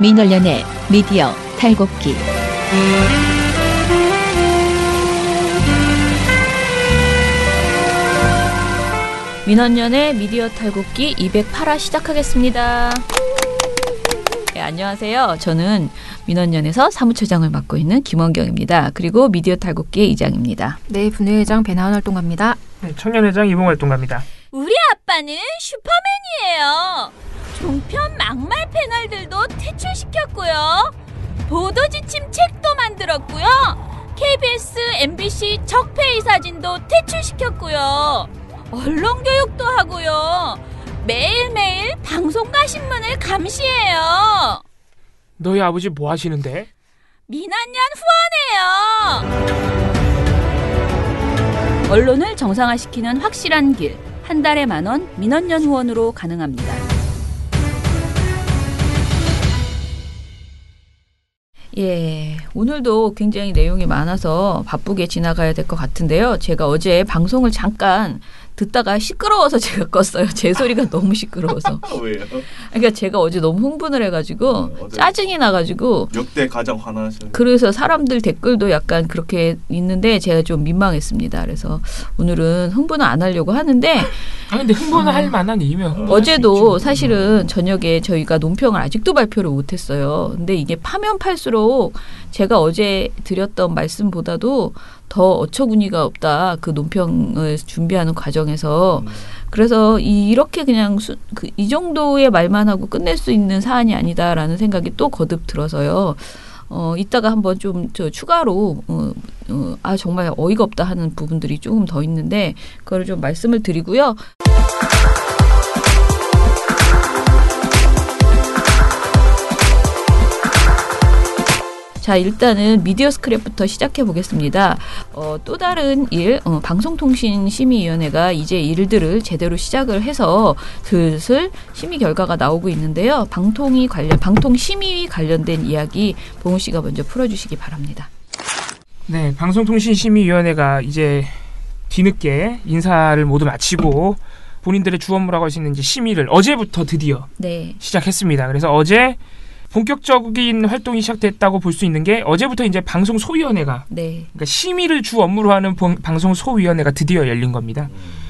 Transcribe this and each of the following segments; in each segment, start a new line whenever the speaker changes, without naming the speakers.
민원련의 미디어 탈곡기. 민원련의 미디어 탈곡기 208화 시작하겠습니다. 네, 안녕하세요. 저는 민원련에서 사무처장을 맡고 있는 김원경입니다. 그리고 미디어 탈곡기의 이장입니다.
네, 분회장 배나은 활동가입니다.
네, 청년회장 이봉 활동가입니다.
우리 아빠는 슈퍼맨이에요. 종편 막말 패널들도 퇴출시켰고요. 보도지침 책도 만들었고요. KBS, MBC 적폐의 사진도 퇴출시켰고요. 언론교육도 하고요. 매일매일 방송과 신문을 감시해요.
너희 아버지 뭐 하시는데?
민원연 후원해요. 언론을 정상화시키는 확실한 길. 한 달에 10,000원 민원연 후원으로 가능합니다.
예, 오늘도 굉장히 내용이 많아서 바쁘게 지나가야 될 것 같은데요. 제가 어제 방송을 잠깐 듣다가 시끄러워서 제가 껐어요. 제 소리가 너무 시끄러워서.
왜요?
그러니까 제가 어제 너무 흥분을 해가지고 짜증이 나가지고
역대 가장 화나셨어요.
그래서 사람들 댓글도 약간 그렇게 있는데 제가 좀 민망했습니다. 그래서 오늘은 흥분을 안 하려고 하는데
근데 흥분을 할 만한 이유면
어제도 사실은 저녁에 저희가 논평을 아직도 발표를 못했어요. 근데 이게 파면 팔수록 제가 어제 드렸던 말씀보다도 더 어처구니가 없다. 그 논평을 준비하는 과정에서. 그래서 이렇게 그냥 이 정도의 말만 하고 끝낼 수 있는 사안이 아니다라는 생각이 또 거듭 들어서요. 이따가 한번 좀 추가로 정말 어이가 없다 하는 부분들이 조금 더 있는데 그거를 좀 말씀을 드리고요. 자, 일단은 미디어 스크랩부터 시작해 보겠습니다. 또 다른 일, 방송통신심의위원회가 이제 일들을 제대로 시작을 해서 슬슬 심의 결과가 나오고 있는데요. 방통심의위 관련된 이야기 봉우 씨가 먼저 풀어주시기 바랍니다.
네, 방송통신심의위원회가 이제 뒤늦게 인사를 모두 마치고 본인들의 주 업무라고 할 수 있는 이제 심의를 어제부터 드디어 시작했습니다. 그래서 어제 본격적인 활동이 시작됐다고 볼 수 있는 게 어제부터 이제 방송소위원회가 그러니까 심의를 주 업무로 하는 방송소위원회가 드디어 열린 겁니다.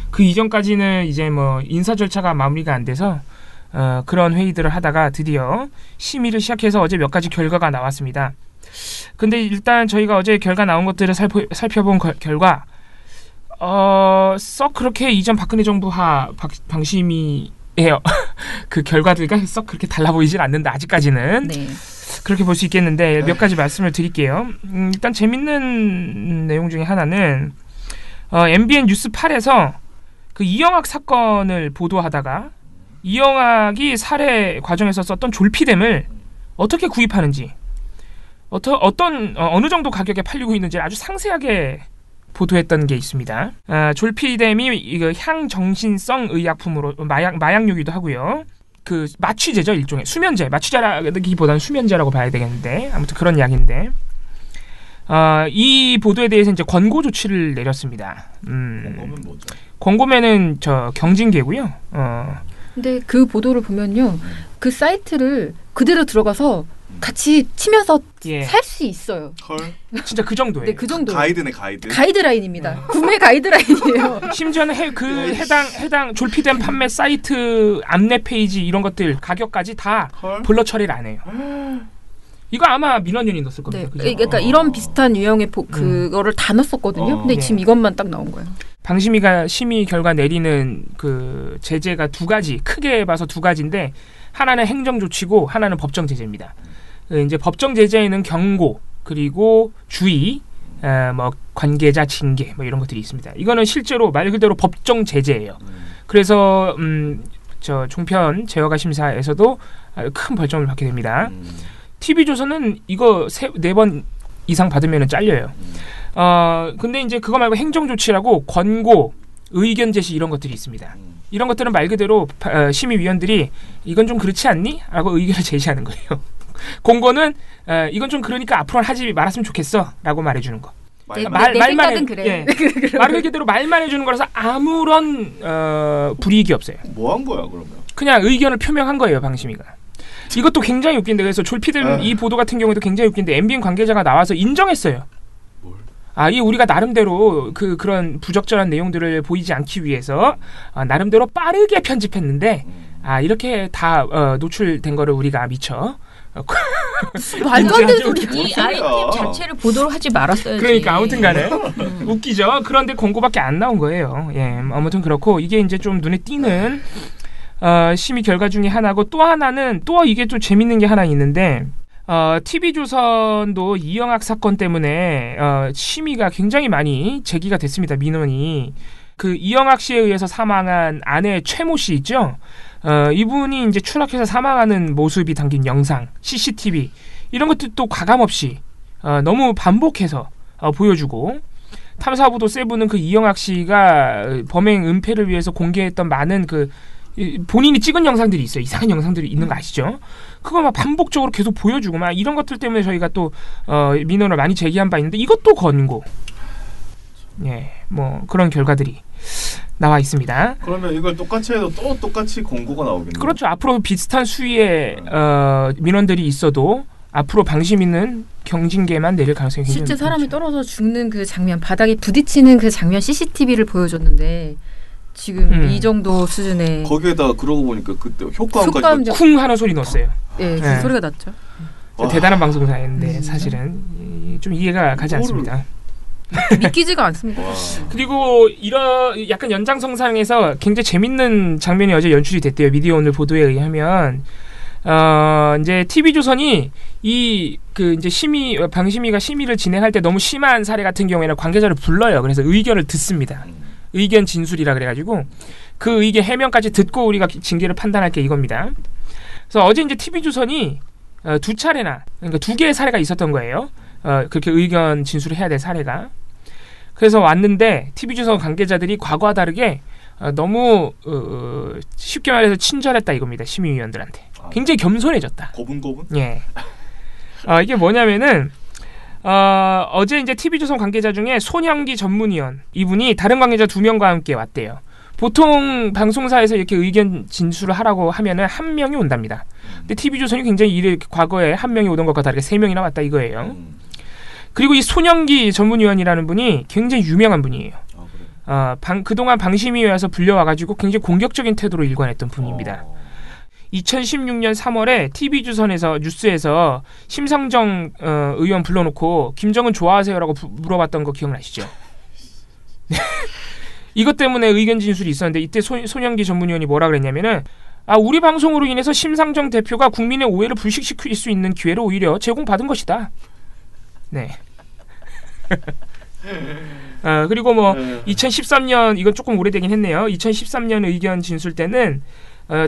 그 이전까지는 이제 뭐 인사 절차가 마무리가 안 돼서 그런 회의들을 하다가 드디어 심의를 시작해서 어제 몇 가지 결과가 나왔습니다. 근데 일단 저희가 어제 결과 나온 것들을 살펴본 결과 썩 그렇게 이전 박근혜 정부 방심위 예요. 그 결과들과 썩 그렇게 달라 보이진 않는다. 아직까지는 그렇게 볼 수 있겠는데 몇 가지 말씀을 드릴게요. 일단 재밌는 내용 중에 하나는 MBN 뉴스 8에서 그 이영학 사건을 보도하다가 이영학이 살해 과정에서 썼던 졸피뎀을 어떻게 구입하는지 어느 정도 가격에 팔리고 있는지 아주 상세하게 보도했던 게 있습니다. 졸피뎀이 이거 향정신성 의약품으로 마약류기도 하고요. 그 마취제죠, 일종의 수면제. 마취제라기보다는 수면제라고 봐야 되겠는데 아무튼 그런 약인데 이 보도에 대해서 이제 권고 조치를 내렸습니다.
권고면 뭐죠?
권고면은 경징계고요.
근데 그 보도를 보면요, 그 사이트를 그대로 들어가서 같이 치면서 살 수 있어요.
헐.
진짜 그 정도예요.
네, 그 정도.
가이드네, 가이드.
가이드라인입니다. 구매 가이드라인이에요.
심지어는 해당 졸피뎀 판매 사이트 안내 페이지 이런 것들 가격까지 다 블러 처리를 안 해요. 이거 아마 민원연이 넣었을 겁니다.
네, 그러니까 이런 비슷한 유형의 그거를 다 넣었었거든요. 근데 지금 이것만 딱 나온 거예요.
방심위가 심의 결과 내리는 그 제재가 크게 봐서 두 가지인데 하나는 행정 조치고 하나는 법정 제재입니다. 이제 법정 제재에는 경고 그리고 주의, 뭐 관계자 징계 뭐 이런 것들이 있습니다. 이거는 실제로 말 그대로 법정 제재예요. 그래서 저 종편 제어가 심사에서도 큰 벌점을 받게 됩니다. TV조선은 이거 4번 이상 받으면 잘려요. 근데 이제 그거 말고 행정 조치라고 권고, 의견 제시 이런 것들이 있습니다. 이런 것들은 말 그대로 심의위원들이 이건 좀 그렇지 않니? 라고 의견을 제시하는 거예요. 공고는 이건 좀 그러니까 앞으로는 하지 말았으면 좋겠어 라고 말해주는 거.
말만 그래.
말 그대로 말만 해주는 거라서 아무런 불이익이 없어요.
뭐 한 거야 그러면?
그냥 의견을 표명한 거예요, 방심위가. 이것도 굉장히 웃긴데 그래서 졸피들 이 보도 같은 경우에도 굉장히 웃긴데 MBN 관계자가 나와서 인정했어요. 이 우리가 나름대로 그런 부적절한 내용들을 보이지 않기 위해서 나름대로 빠르게 편집했는데 이렇게 다 노출된 거를 우리가 미처
말도 안 되는 소리.
이 아이템 자체를 보도를 하지 말았어야지.
그러니까 아무튼간에 웃기죠. 그런데 공고밖에 안 나온 거예요. 예, 아무튼 그렇고 이게 이제 좀 눈에 띄는 심의 결과 중에 하나고 또 하나는 또 이게 좀 재밌는 게 하나 있는데 TV조선도 이영학 사건 때문에 심의가 굉장히 많이 제기가 됐습니다. 민원이. 그 이영학 씨에 의해서 사망한 아내 최모 씨 있죠? 이분이 이제 추락해서 사망하는 모습이 담긴 영상, CCTV 이런 것들도 과감없이 너무 반복해서 보여주고 탐사보도 세븐은 그 이영학 씨가 범행 은폐를 위해서 공개했던 많은 본인이 찍은 영상들이 있어요. 이상한 영상들이 있는 거 아시죠? 그걸 막 반복적으로 계속 보여주고 막 이런 것들 때문에 저희가 또 민원을 많이 제기한 바 있는데 이것도 권고. 예, 뭐 그런 결과들이 나와 있습니다.
그러면 이걸 똑같이 해도 또 똑같이 권고가 나오겠네요.
그렇죠. 앞으로 비슷한 수위의 민원들이 있어도 앞으로 방심위는 경징계만 내릴 가능성이 굉장히
실제 사람이
높죠.
떨어져 죽는 그 장면, 바닥에 부딪히는 그 장면 CCTV를 보여줬는데 지금 이 정도 수준의
거기에다 그러고 보니까 그때 효과음까지
쿵 하는 소리 넣었어요.
네, 그 소리가 났죠.
대단한 방송사인데 사실은 좀 이해가 가지 않습니다.
믿기지가 않습니다.
그리고 이런 약간 연장선상에서 굉장히 재밌는 장면이 어제 연출이 됐대요. 미디어 오늘 보도에 의하면 이제 TV조선이 이제 방심위가 심의를 진행할 때 너무 심한 사례 같은 경우에는 관계자를 불러요. 그래서 의견을 듣습니다. 의견 진술이라 그래가지고 그 의견 해명까지 듣고 우리가 징계를 판단할 게 이겁니다. 그래서 어제 이제 TV조선이 두 차례나 그러니까 두 개의 사례가 있었던 거예요. 그렇게 의견 진술을 해야 될 사례가. 그래서 왔는데 TV조선 관계자들이 과거와 다르게 너무 쉽게 말해서 친절했다 이겁니다. 심의위원들한테. 굉장히 겸손해졌다.
고분고분?
예. 이게 뭐냐면은 어제 이제 TV조선 관계자 중에 손영기 전문위원 이분이 다른 관계자 2명과 함께 왔대요. 보통 방송사에서 이렇게 의견 진술을 하라고 하면은 한 명이 온답니다. 근데 TV조선이 굉장히 과거에 한 명이 오던 것과 다르게 3명이나 왔다 이거예요. 그리고 이 손영기 전문위원이라는 분이 굉장히 유명한 분이에요. 그동안 방심위원회에서 불려와가지고 굉장히 공격적인 태도로 일관했던 분입니다. 2016년 3월에 TV조선에서 뉴스에서 심상정 의원 불러놓고 김정은 좋아하세요라고 물어봤던 거 기억나시죠? 이것 때문에 의견 진술이 있었는데 이때 손영기 전문위원이 뭐라 그랬냐면은 우리 방송으로 인해서 심상정 대표가 국민의 오해를 불식시킬 수 있는 기회를 오히려 제공받은 것이다. 네. 그리고 2013년 이건 조금 오래되긴 했네요. 2013년 의견 진술 때는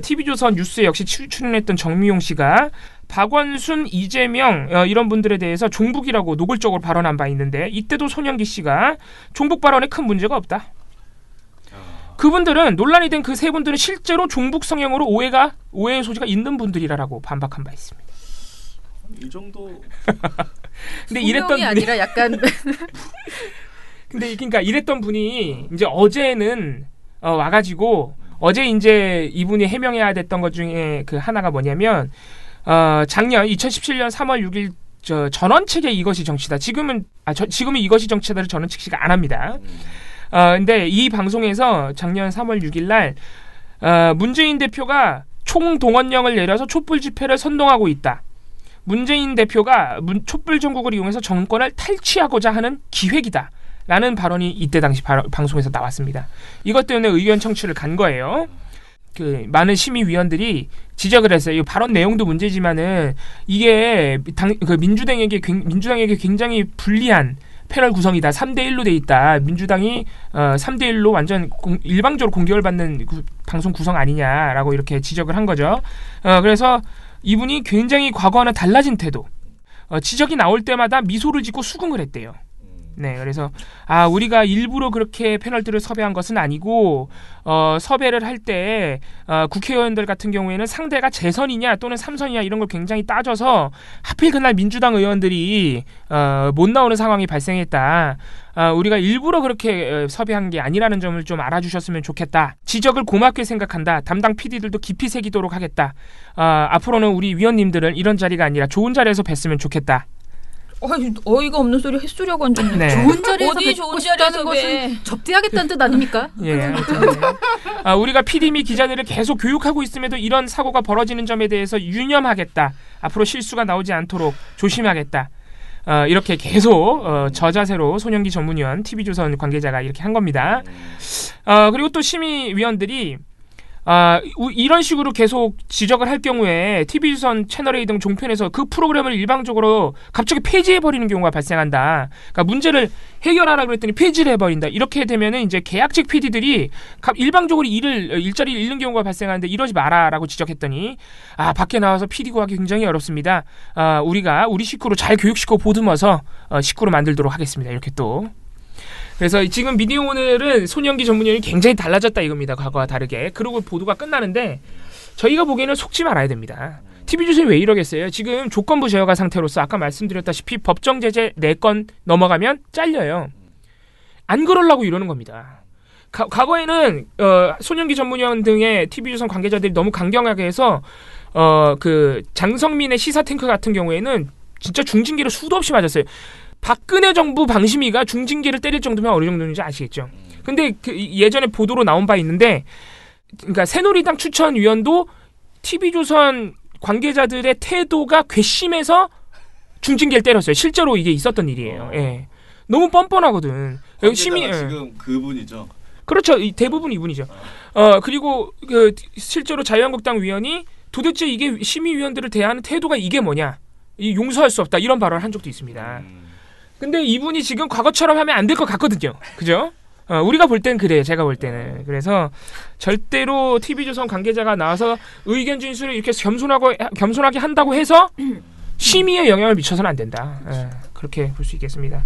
TV조선 뉴스에 역시 출연했던 정미용 씨가 박원순, 이재명 이런 분들에 대해서 종북이라고 노골적으로 발언한 바 있는데 이때도 손영기 씨가 종북 발언에 큰 문제가 없다. 그분들은 논란이 된 그 세 분들은 실제로 종북 성향으로 오해의 소지가 있는 분들이라고 반박한 바 있습니다.
이 정도.
근데 이랬던 분이 아니라 약간.
근데 그러니까 이랬던 분이 이제 어제는 와가지고 어제 이제 이분이 해명해야 됐던 것 중에 그 하나가 뭐냐면 작년 2017년 3월 6일 전원책의 이것이 정치다. 지금은 이것이 정치다를 전원책 씨가 안 합니다. 근데 이 방송에서 작년 3월 6일 날 문재인 대표가 총동원령을 내려서 촛불 집회를 선동하고 있다. 문재인 대표가 촛불 전국을 이용해서 정권을 탈취하고자 하는 기획이다. 라는 발언이 이때 당시 방송에서 나왔습니다. 이것 때문에 의견 청취를 간 거예요. 많은 심의위원들이 지적을 했어요. 이 발언 내용도 문제지만은 이게 민주당에게 굉장히 불리한 패널 구성이다. 3대1로 돼 있다. 민주당이 3대1로 완전 일방적으로 공격을 받는 방송 구성 아니냐라고 이렇게 지적을 한 거죠. 그래서 이분이 굉장히 과거와는 달라진 태도. 지적이 나올 때마다 미소를 짓고 수긍을 했대요. 네, 그래서 우리가 일부러 그렇게 패널들을 섭외한 것은 아니고 섭외를 할 때 국회의원들 같은 경우에는 상대가 재선이냐 또는 삼선이냐 이런 걸 굉장히 따져서 하필 그날 민주당 의원들이 못 나오는 상황이 발생했다. 우리가 일부러 그렇게 섭외한 게 아니라는 점을 좀 알아주셨으면 좋겠다. 지적을 고맙게 생각한다. 담당 PD들도 깊이 새기도록 하겠다. 앞으로는 우리 위원님들은 이런 자리가 아니라 좋은 자리에서 뵀으면 좋겠다.
어이가 없는 소리 햇소리하고 앉았네.
네.
좋은 자리에서
어디
뵙고
좋은
싶다는
자리에서
것은 접대하겠다는 뜻 아닙니까?
예, 아무튼 우리가 PD 및 기자들을 계속 교육하고 있음에도 이런 사고가 벌어지는 점에 대해서 유념하겠다. 앞으로 실수가 나오지 않도록 조심하겠다. 이렇게 계속 저자세로 손영기 전문위원 TV조선 관계자가 이렇게 한 겁니다. 그리고 또 심의위원들이 이런 식으로 계속 지적을 할 경우에 TV조선 채널A 등 종편에서 그 프로그램을 일방적으로 갑자기 폐지해버리는 경우가 발생한다. 그러니까 문제를 해결하라고 그랬더니 폐지를 해버린다. 이렇게 되면은 이제 계약직 PD들이 일방적으로 일자리를 잃는 경우가 발생하는데 이러지 마라라고 지적했더니 밖에 나와서 PD 구하기 굉장히 어렵습니다. 우리가 우리 식구로 잘 교육시키고 보듬어서 식구로 만들도록 하겠습니다. 이렇게 또. 그래서 지금 미디어 오늘은 손영기 전문위원이 굉장히 달라졌다 이겁니다. 과거와 다르게. 그리고 보도가 끝나는데 저희가 보기에는 속지 말아야 됩니다. TV조선이 왜 이러겠어요? 지금 조건부 제어가 상태로서 아까 말씀드렸다시피 법정 제재 4건 넘어가면 잘려요. 안 그러려고 이러는 겁니다. 과거에는 손영기 전문위원 등의 TV조선 관계자들이 너무 강경하게 해서 그 장성민의 시사탱크 같은 경우에는 진짜 중징계를 수도 없이 맞았어요. 박근혜 정부 방심위가 중징계를 때릴 정도면 어느 정도인지 아시겠죠? 근데 예전에 보도로 나온 바 있는데, 그러니까 새누리당 추천위원도 TV조선 관계자들의 태도가 괘씸해서 중징계를 때렸어요. 실제로 이게 있었던 일이에요. 예. 너무 뻔뻔하거든.
심의 지금 그분이죠.
그렇죠. 대부분 이분이죠. 그리고 실제로 자유한국당 위원이 도대체 이게 심의위원들을 대하는 태도가 이게 뭐냐? 용서할 수 없다. 이런 발언을 한 적도 있습니다. 근데 이분이 지금 과거처럼 하면 안 될 것 같거든요. 그죠? 우리가 볼 땐 그래요. 제가 볼 때는. 그래서 절대로 TV조선 관계자가 나와서 의견 진술을 이렇게 겸손하게 한다고 해서 심의에 영향을 미쳐서는 안 된다. 그렇게 볼 수 있겠습니다.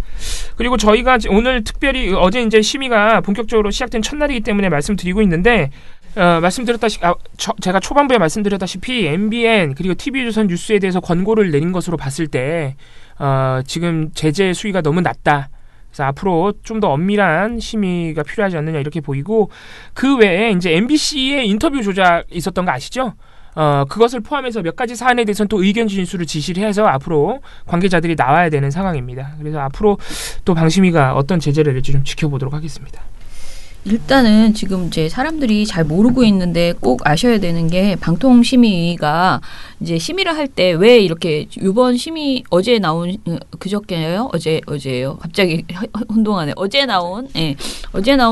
그리고 저희가 오늘 특별히 어제 이제 심의가 본격적으로 시작된 첫날이기 때문에 말씀드리고 있는데 제가 초반부에 말씀드렸다시피 MBN 그리고 TV조선 뉴스에 대해서 권고를 내린 것으로 봤을 때 지금 제재 수위가 너무 낮다. 그래서 앞으로 좀 더 엄밀한 심의가 필요하지 않느냐 이렇게 보이고 그 외에 이제 MBC의 인터뷰 조작 있었던 거 아시죠? 그것을 포함해서 몇 가지 사안에 대해서는 또 의견 진술을 지시를 해서 앞으로 관계자들이 나와야 되는 상황입니다. 그래서 앞으로 또 방심위가 어떤 제재를 낼지 좀 지켜보도록 하겠습니다.
일단은 지금 이제 사람들이 잘 모르고 있는데 꼭 아셔야 되는 게 방통심의가 이제 심의를 할 때 왜 이렇게 이번 심의 어제 나온 그저께요? 어제예요. 갑자기 혼동하네. 어제 나온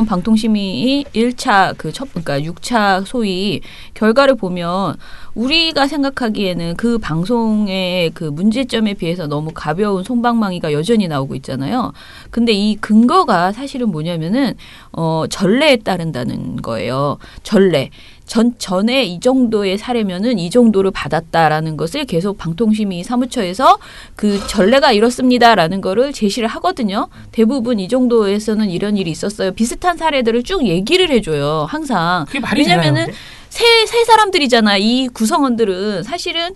방통심의 1차 그러니까 6차 소위 결과를 보면 우리가 생각하기에는 그 방송의 그 문제점에 비해서 너무 가벼운 솜방망이가 여전히 나오고 있잖아요. 근데 이 근거가 사실은 뭐냐면은 전례에 따른다는 거예요. 전례. 전에 이 정도의 사례면은 이 정도를 받았다라는 것을 계속 방통심의 사무처에서 그 전례가 이렇습니다라는 거를 제시를 하거든요. 대부분 이 정도에서는 이런 일이 있었어요. 비슷한 사례들을 쭉 얘기를 해줘요. 항상.
그게 말이
왜냐면은
되나요,
새 사람들이잖아. 이 구성원들은 사실은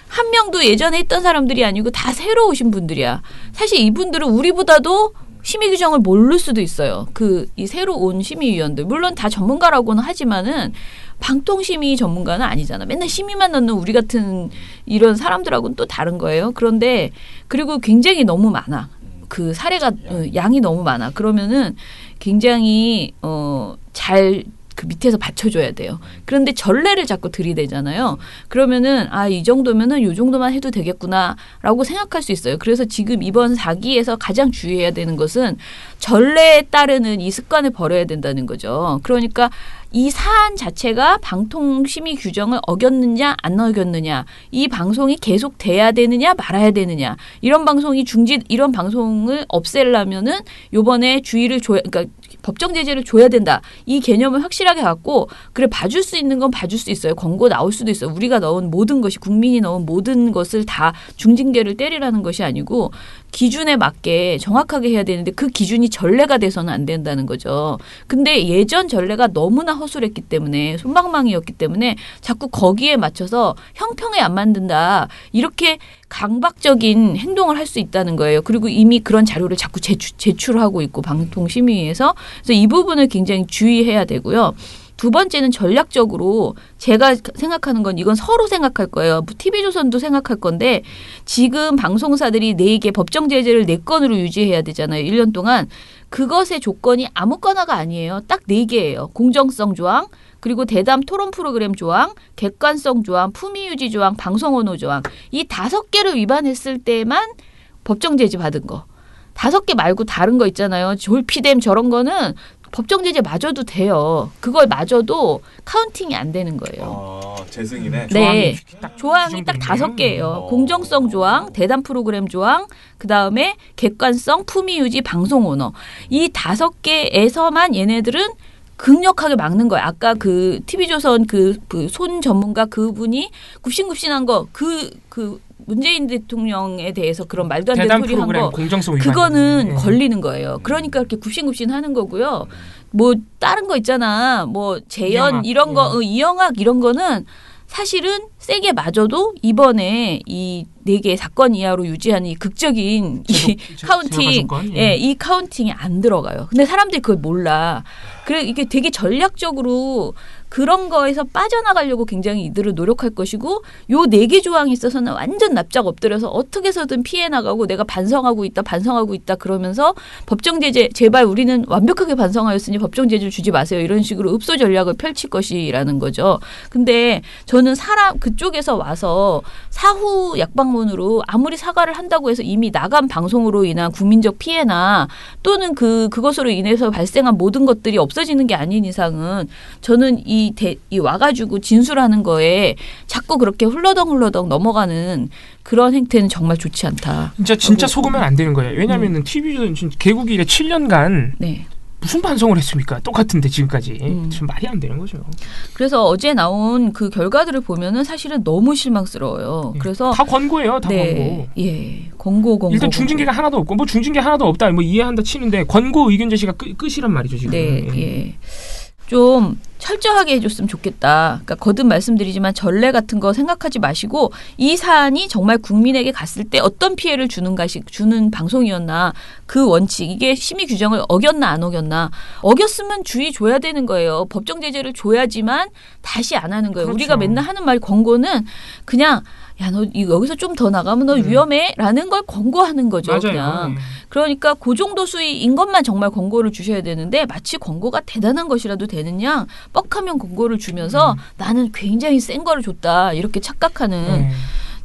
한 명도 예전에 했던 사람들이 아니고 다 새로 오신 분들이야. 사실 이분들은 우리보다도 심의 규정을 모를 수도 있어요. 이 새로 온 심의위원들. 물론 다 전문가라고는 하지만은 방통심의 전문가는 아니잖아. 맨날 심의만 넣는 우리 같은 이런 사람들하고는 또 다른 거예요. 그런데 그리고 굉장히 너무 많아. 그 사례가 양이 너무 많아. 그러면은 굉장히 잘 그 밑에서 받쳐줘야 돼요. 그런데 전례를 자꾸 들이대잖아요. 그러면은 이 정도면은 요 정도만 해도 되겠구나라고 생각할 수 있어요. 그래서 지금 이번 사기에서 가장 주의해야 되는 것은 전례에 따르는 이 습관을 버려야 된다는 거죠. 그러니까 이 사안 자체가 방통심의 규정을 어겼느냐 안 어겼느냐, 이 방송이 계속 돼야 되느냐 말아야 되느냐, 이런 방송을 없애려면은 요번에 주의를 그러니까 법정 제재를 줘야 된다. 이 개념을 확실하게 확실하게 갖고 그래 봐줄 수 있는 건 봐줄 수 있어요. 광고 나올 수도 있어요. 우리가 넣은 모든 것이 국민이 넣은 모든 것을 다 중징계를 때리라는 것이 아니고 기준에 맞게 정확하게 해야 되는데 그 기준이 전례가 돼서는 안 된다는 거죠. 근데 예전 전례가 너무나 허술했기 때문에 솜방망이였기 때문에 자꾸 거기에 맞춰서 형평에 안 만든다. 이렇게 강박적인 행동을 할 수 있다는 거예요. 그리고 이미 그런 자료를 자꾸 제출하고 있고 방통심의위에서. 그래서 이 부분을 굉장히 주의해야 되고요. 두 번째는 전략적으로 제가 생각하는 건 이건 서로 생각할 거예요. TV조선도 생각할 건데 지금 방송사들이 4개 법정 제재를 4건으로 유지해야 되잖아요. 1년 동안. 그것의 조건이 아무거나가 아니에요. 딱 4개예요. 공정성 조항, 그리고 대담 토론 프로그램 조항, 객관성 조항, 품위 유지 조항, 방송 언어 조항. 이 5개를 위반했을 때만 법정 제재 받은 거. 5개 말고 다른 거 있잖아요. 졸피뎀 저런 거는 법정 제재 맞아도 돼요. 그걸 맞아도 카운팅이 안 되는 거예요.
재승이네.
네. 조항이 딱 5개예요. 공정성 조항, 대담 프로그램 조항, 그다음에 객관성, 품위 유지, 방송 언어. 이 5개에서만 얘네들은 강력하게 막는 거예요. 아까 그 TV조선 그 손 전문가 그분이 굽신굽신한 거 그 문재인 대통령에 대해서 그런 말도 안 되는 소리 한 거 그거는 걸리는 거예요. 그러니까 이렇게 굽신굽신 하는 거고요. 뭐 다른 거 있잖아. 뭐 재연 이런 거 이영학 이런 거는 사실은 세게 맞아도 이번에 이 4개 사건 이하로 유지하는 이 극적인 이 카운팅, 이 카운팅이 안 들어가요. 근데 사람들이 그걸 몰라. 그래 이게 되게 전략적으로 그런 거에서 빠져나가려고 굉장히 이들은 노력할 것이고 요 4개 조항에 있어서는 완전 납작 엎드려서 어떻게 해서든 피해 나가고 내가 반성하고 있다 그러면서 법정 제재 제발 우리는 완벽하게 반성하였으니 법정 제재를 주지 마세요. 이런 식으로 읍소 전략을 펼칠 것이라는 거죠. 근데 저는 그쪽에서 와서 사후 약방문으로 아무리 사과를 한다고 해서 이미 나간 방송으로 인한 국민적 피해나 또는 그것으로 인해서 발생한 모든 것들이 없어지는 게 아닌 이상은 저는 이 와가지고 진술하는 거에 자꾸 그렇게 흘러덩 넘어가는 그런 행태는 정말 좋지 않다.
진짜 속으면 안 되는 거예요. 왜냐하면 TV조선 개국 이래 7년간 무슨 반성을 했습니까? 똑같은데 지금까지. 좀 말이 안 되는 거죠.
그래서 어제 나온 그 결과들을 보면은 사실은 너무 실망스러워요. 그래서
다 권고예요. 다 권고.
예. 권고.
일단 중징계가 하나도 없고 뭐 중징계 하나도 없다. 뭐 이해한다 치는데 권고 의견 제시가 끝이란 말이죠, 지금.
네. 좀 철저하게 해줬으면 좋겠다. 그러니까 거듭 말씀드리지만 전례 같은 거 생각하지 마시고 이 사안이 정말 국민에게 갔을 때 어떤 피해를 주는 방송이었나 그 원칙 이게 심의 규정을 어겼나 안 어겼나 어겼으면 주의 줘야 되는 거예요. 법정 제재를 줘야지만 다시 안 하는 거예요.
그렇죠.
우리가 맨날 하는 말 권고는 그냥 야, 너 여기서 좀 더 나가면 너 위험해? 라는 걸 권고하는 거죠.
맞아요.
그냥. 그러니까 그 정도 수위인 것만 정말 권고를 주셔야 되는데 마치 권고가 대단한 것이라도 되는 양 뻑하면 권고를 주면서 나는 굉장히 센 거를 줬다. 이렇게 착각하는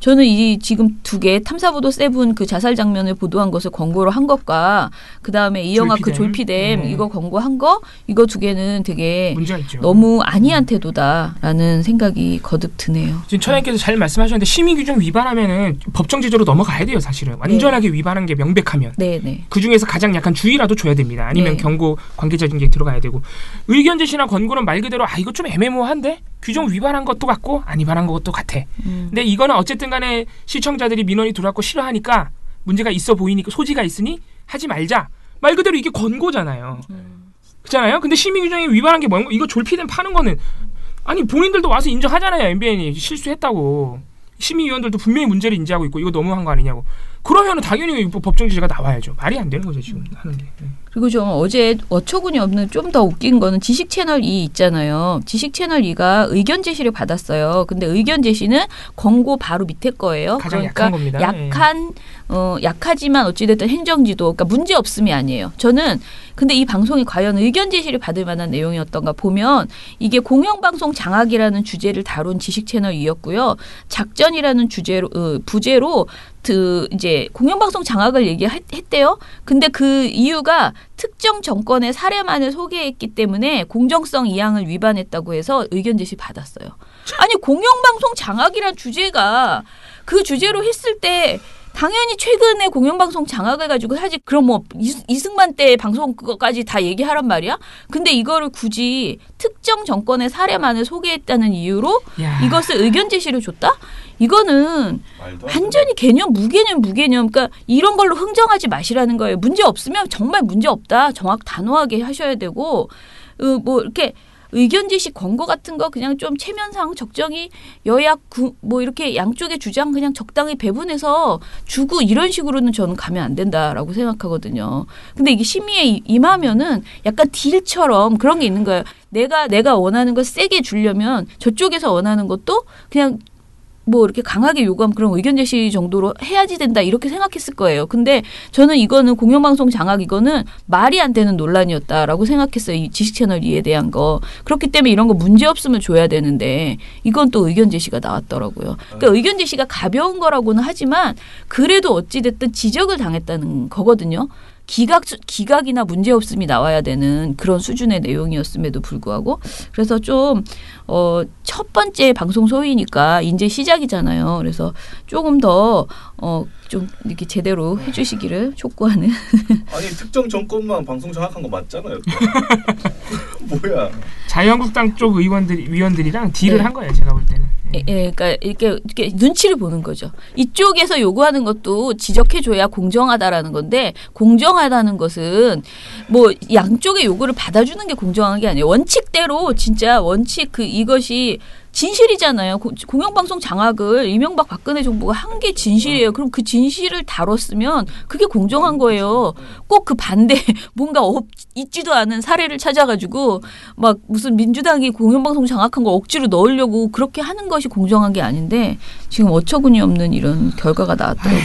저는 이 지금 2개 탐사보도 7 그 자살 장면을 보도한 것을 권고로 한 것과 그다음에 이영학 그 졸피뎀 이거 권고한 거 이거 2개는 되게
문제가 있죠.
너무 아니한 태도다라는 생각이 거듭 드네요.
지금 처장님께서 잘 말씀하셨는데 심의 규정 위반하면은 법정 제재로 넘어가야 돼요. 사실은 완전하게 위반한 게 명백하면.
네.
그 중에서 가장 약한 주의라도 줘야 됩니다. 아니면 경고 관계자 징계 들어가야 되고 의견 제시나 권고는 말 그대로 이거 좀 애매모호한데 규정 위반한 것도 같고 안 위반한 것도 같아. 근데 이거는 어쨌든 간에 시청자들이 민원이 들어왔고 싫어하니까 문제가 있어 보이니까 소지가 있으니 하지 말자. 말 그대로 이게 권고잖아요. 그렇잖아요. 근데 심의 규정이 위반한 게 뭐야? 이거 졸피뎀 파는 거는 아니 본인들도 와서 인정하잖아요. MBN이 실수했다고. 심의위원들도 분명히 문제를 인지하고 있고 이거 너무한 거 아니냐고. 그러면 당연히 법정 제재가 나와야죠. 말이 안 되는 거죠 지금 하는 게.
그리고 좀 어제 어처구니 없는 좀 더 웃긴 거는 지식 채널 2 있잖아요. 지식 채널 2가 의견 제시를 받았어요. 근데 의견 제시는 권고 바로 밑에 거예요.
가장
그러니까
약한 겁니다.
약하지만 어찌됐든 행정지도 그러니까 문제 없음이 아니에요. 저는 근데 이 방송이 과연 의견 제시를 받을 만한 내용이었던가 보면 이게 공영방송 장악이라는 주제를 다룬 지식 채널 2였고요. 작전이라는 부제로 이제 공영방송 장악을 얘기했대요. 근데 그 이유가 특정 정권의 사례만을 소개했기 때문에 공정성 이항을 위반했다고 해서 의견 제시 받았어요. 아니 공영방송 장악이란 주제가 그 주제로 했을 때 당연히 최근에 공영방송 장악해가지고 사실 그럼 뭐 이승만 때 방송 그거까지 다 얘기하란 말이야? 근데 이거를 굳이 특정 정권의 사례만을 소개했다는 이유로 이것을 의견 제시를 줬다? 이거는 완전히 개념 무개념. 그러니까 이런 걸로 흥정하지 마시라는 거예요. 문제 없으면 정말 문제 없다. 정확 단호하게 하셔야 되고 뭐 이렇게 의견 제시 권고 같은 거 그냥 좀 체면상 적정히 여야 뭐 이렇게 양쪽의 주장 그냥 적당히 배분해서 주고 이런 식으로는 저는 가면 안 된다라고 생각하거든요. 근데 이게 심의에 임하면은 약간 딜처럼 그런 게 있는 거예요. 내가 원하는 걸 세게 주려면 저쪽에서 원하는 것도 그냥 뭐 이렇게 강하게 요구하면 그런 의견 제시 정도로 해야지 된다 이렇게 생각했을 거예요. 근데 저는 이거는 공영방송 장악 이거는 말이 안 되는 논란이었다라고 생각했어요. 이 지식채널 2에 대한 거. 그렇기 때문에 이런 거 문제 없으면 줘야 되는데 이건 또 의견 제시가 나왔더라고요. 그러니까 의견 제시가 가벼운 거라고는 하지만 그래도 어찌됐든 지적을 당했다는 거거든요. 기각이나 문제없음이 나와야 되는 그런 수준의 내용이었음에도 불구하고 그래서 좀 첫 번째 방송 소위니까 이제 시작이잖아요. 그래서 조금 더 좀 이렇게 제대로 해주시기를 촉구하는.
아니 특정 정권만 방송 장악한 거 맞잖아요. 뭐야?
자유한국당 쪽 위원들이랑 딜을 한 거예요. 제가 볼 때는.
그러니까 이렇게 눈치를 보는 거죠. 이쪽에서 요구하는 것도 지적해줘야 공정하다라는 건데 공정하다는 것은 뭐 양쪽의 요구를 받아주는 게 공정한 게 아니에요. 원칙대로 진짜 이것이 진실이잖아요. 공영방송 장악을 이명박 박근혜 정부가 한 게 진실이에요. 그럼 그 진실을 다뤘으면 그게 공정한 거예요. 꼭 그 반대 뭔가 있지도 않은 사례를 찾아가지고 막 무슨 민주당이 공영방송 장악한 걸 억지로 넣으려고 그렇게 하는 것이 공정한 게 아닌데 지금 어처구니 없는 이런 결과가 나왔더라고요.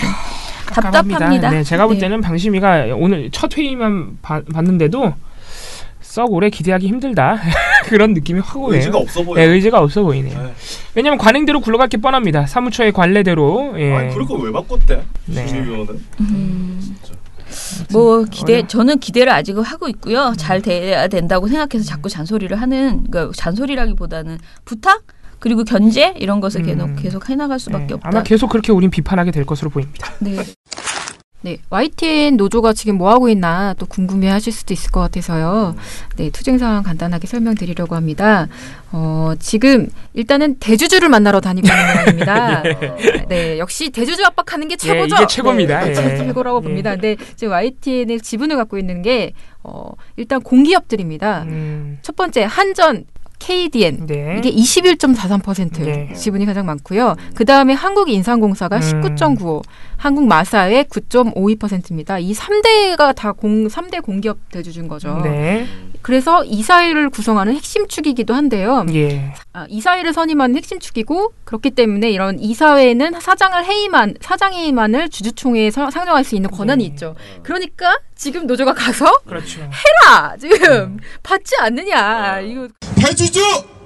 답답합니다.
네, 제가 볼 때는 방심위가 오늘 첫 회의만 봤는데도 썩 오래 기대하기 힘들다. 그런 느낌이 확 오네요.
의지가 없어 보여요.
네, 의지가 없어 보이네요. 네. 왜냐하면 관행대로 굴러갈 게 뻔합니다. 사무처의 관례대로. 예.
아니 그럴 거 왜 바꿨대?
네.
심의위원은.
뭐 저는 기대를 아직 하고 있고요. 잘 돼야 된다고 생각해서 자꾸 잔소리를 하는 그러니까 잔소리라기보다는 부탁 그리고 견제 이런 것을 계속 해나갈 수밖에 없다.
아마 계속 그렇게 우린 비판하게 될 것으로 보입니다.
네.
네, YTN 노조가 지금 뭐 하고 있나 또 궁금해하실 수도 있을 것 같아서요. 네, 투쟁 상황 간단하게 설명드리려고 합니다. 지금 일단은 대주주를 만나러 다니고 있는 모양입니다. 네, 역시 대주주 압박하는 게 최고죠.
이게 최고입니다.
네, 최고라고 봅니다. 근데 지금 YTN의 지분을 갖고 있는 게 일단 공기업들입니다. 첫 번째 한전. KDN
네.
이게 21.43%
네.
지분이 가장 많고요. 그 다음에 한국인삼공사가 19.95, 한국마사의 9.52%입니다. 이 3대가 다 3대 공기업 대주주인 거죠.
네.
그래서 이사회를 구성하는 핵심 축이기도 한데요.
예.
이사회를 선임하는 핵심 축이고 그렇기 때문에 이런 이사회는 사장회의만을 주주총회에서 상정할 수 있는 권한이 있죠. 그러니까 지금 노조가 가서
그렇죠.
해라 지금 받지 않느냐 이거.
대주주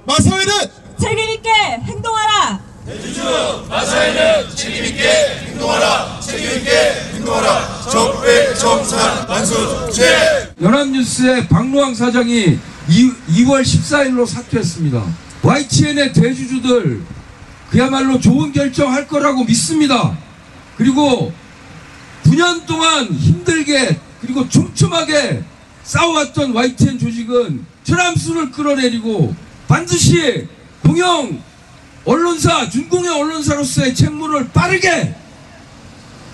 마사회는
책임있게 행동하라.
대주주 마사회는 책임있게 행동하라. 책임있게 행동하라. 적폐청산 완수죄.
연합뉴스의 박노왕 사장이 2월 14일로 사퇴했습니다. YTN의 대주주들 그야말로 좋은 결정할 거라고 믿습니다. 그리고 9년 동안 힘들게 그리고 촘촘하게 싸워왔던 YTN 조직은 천함수를 끌어내리고 반드시 공영 언론사, 준공영 언론사로서의 책무를 빠르게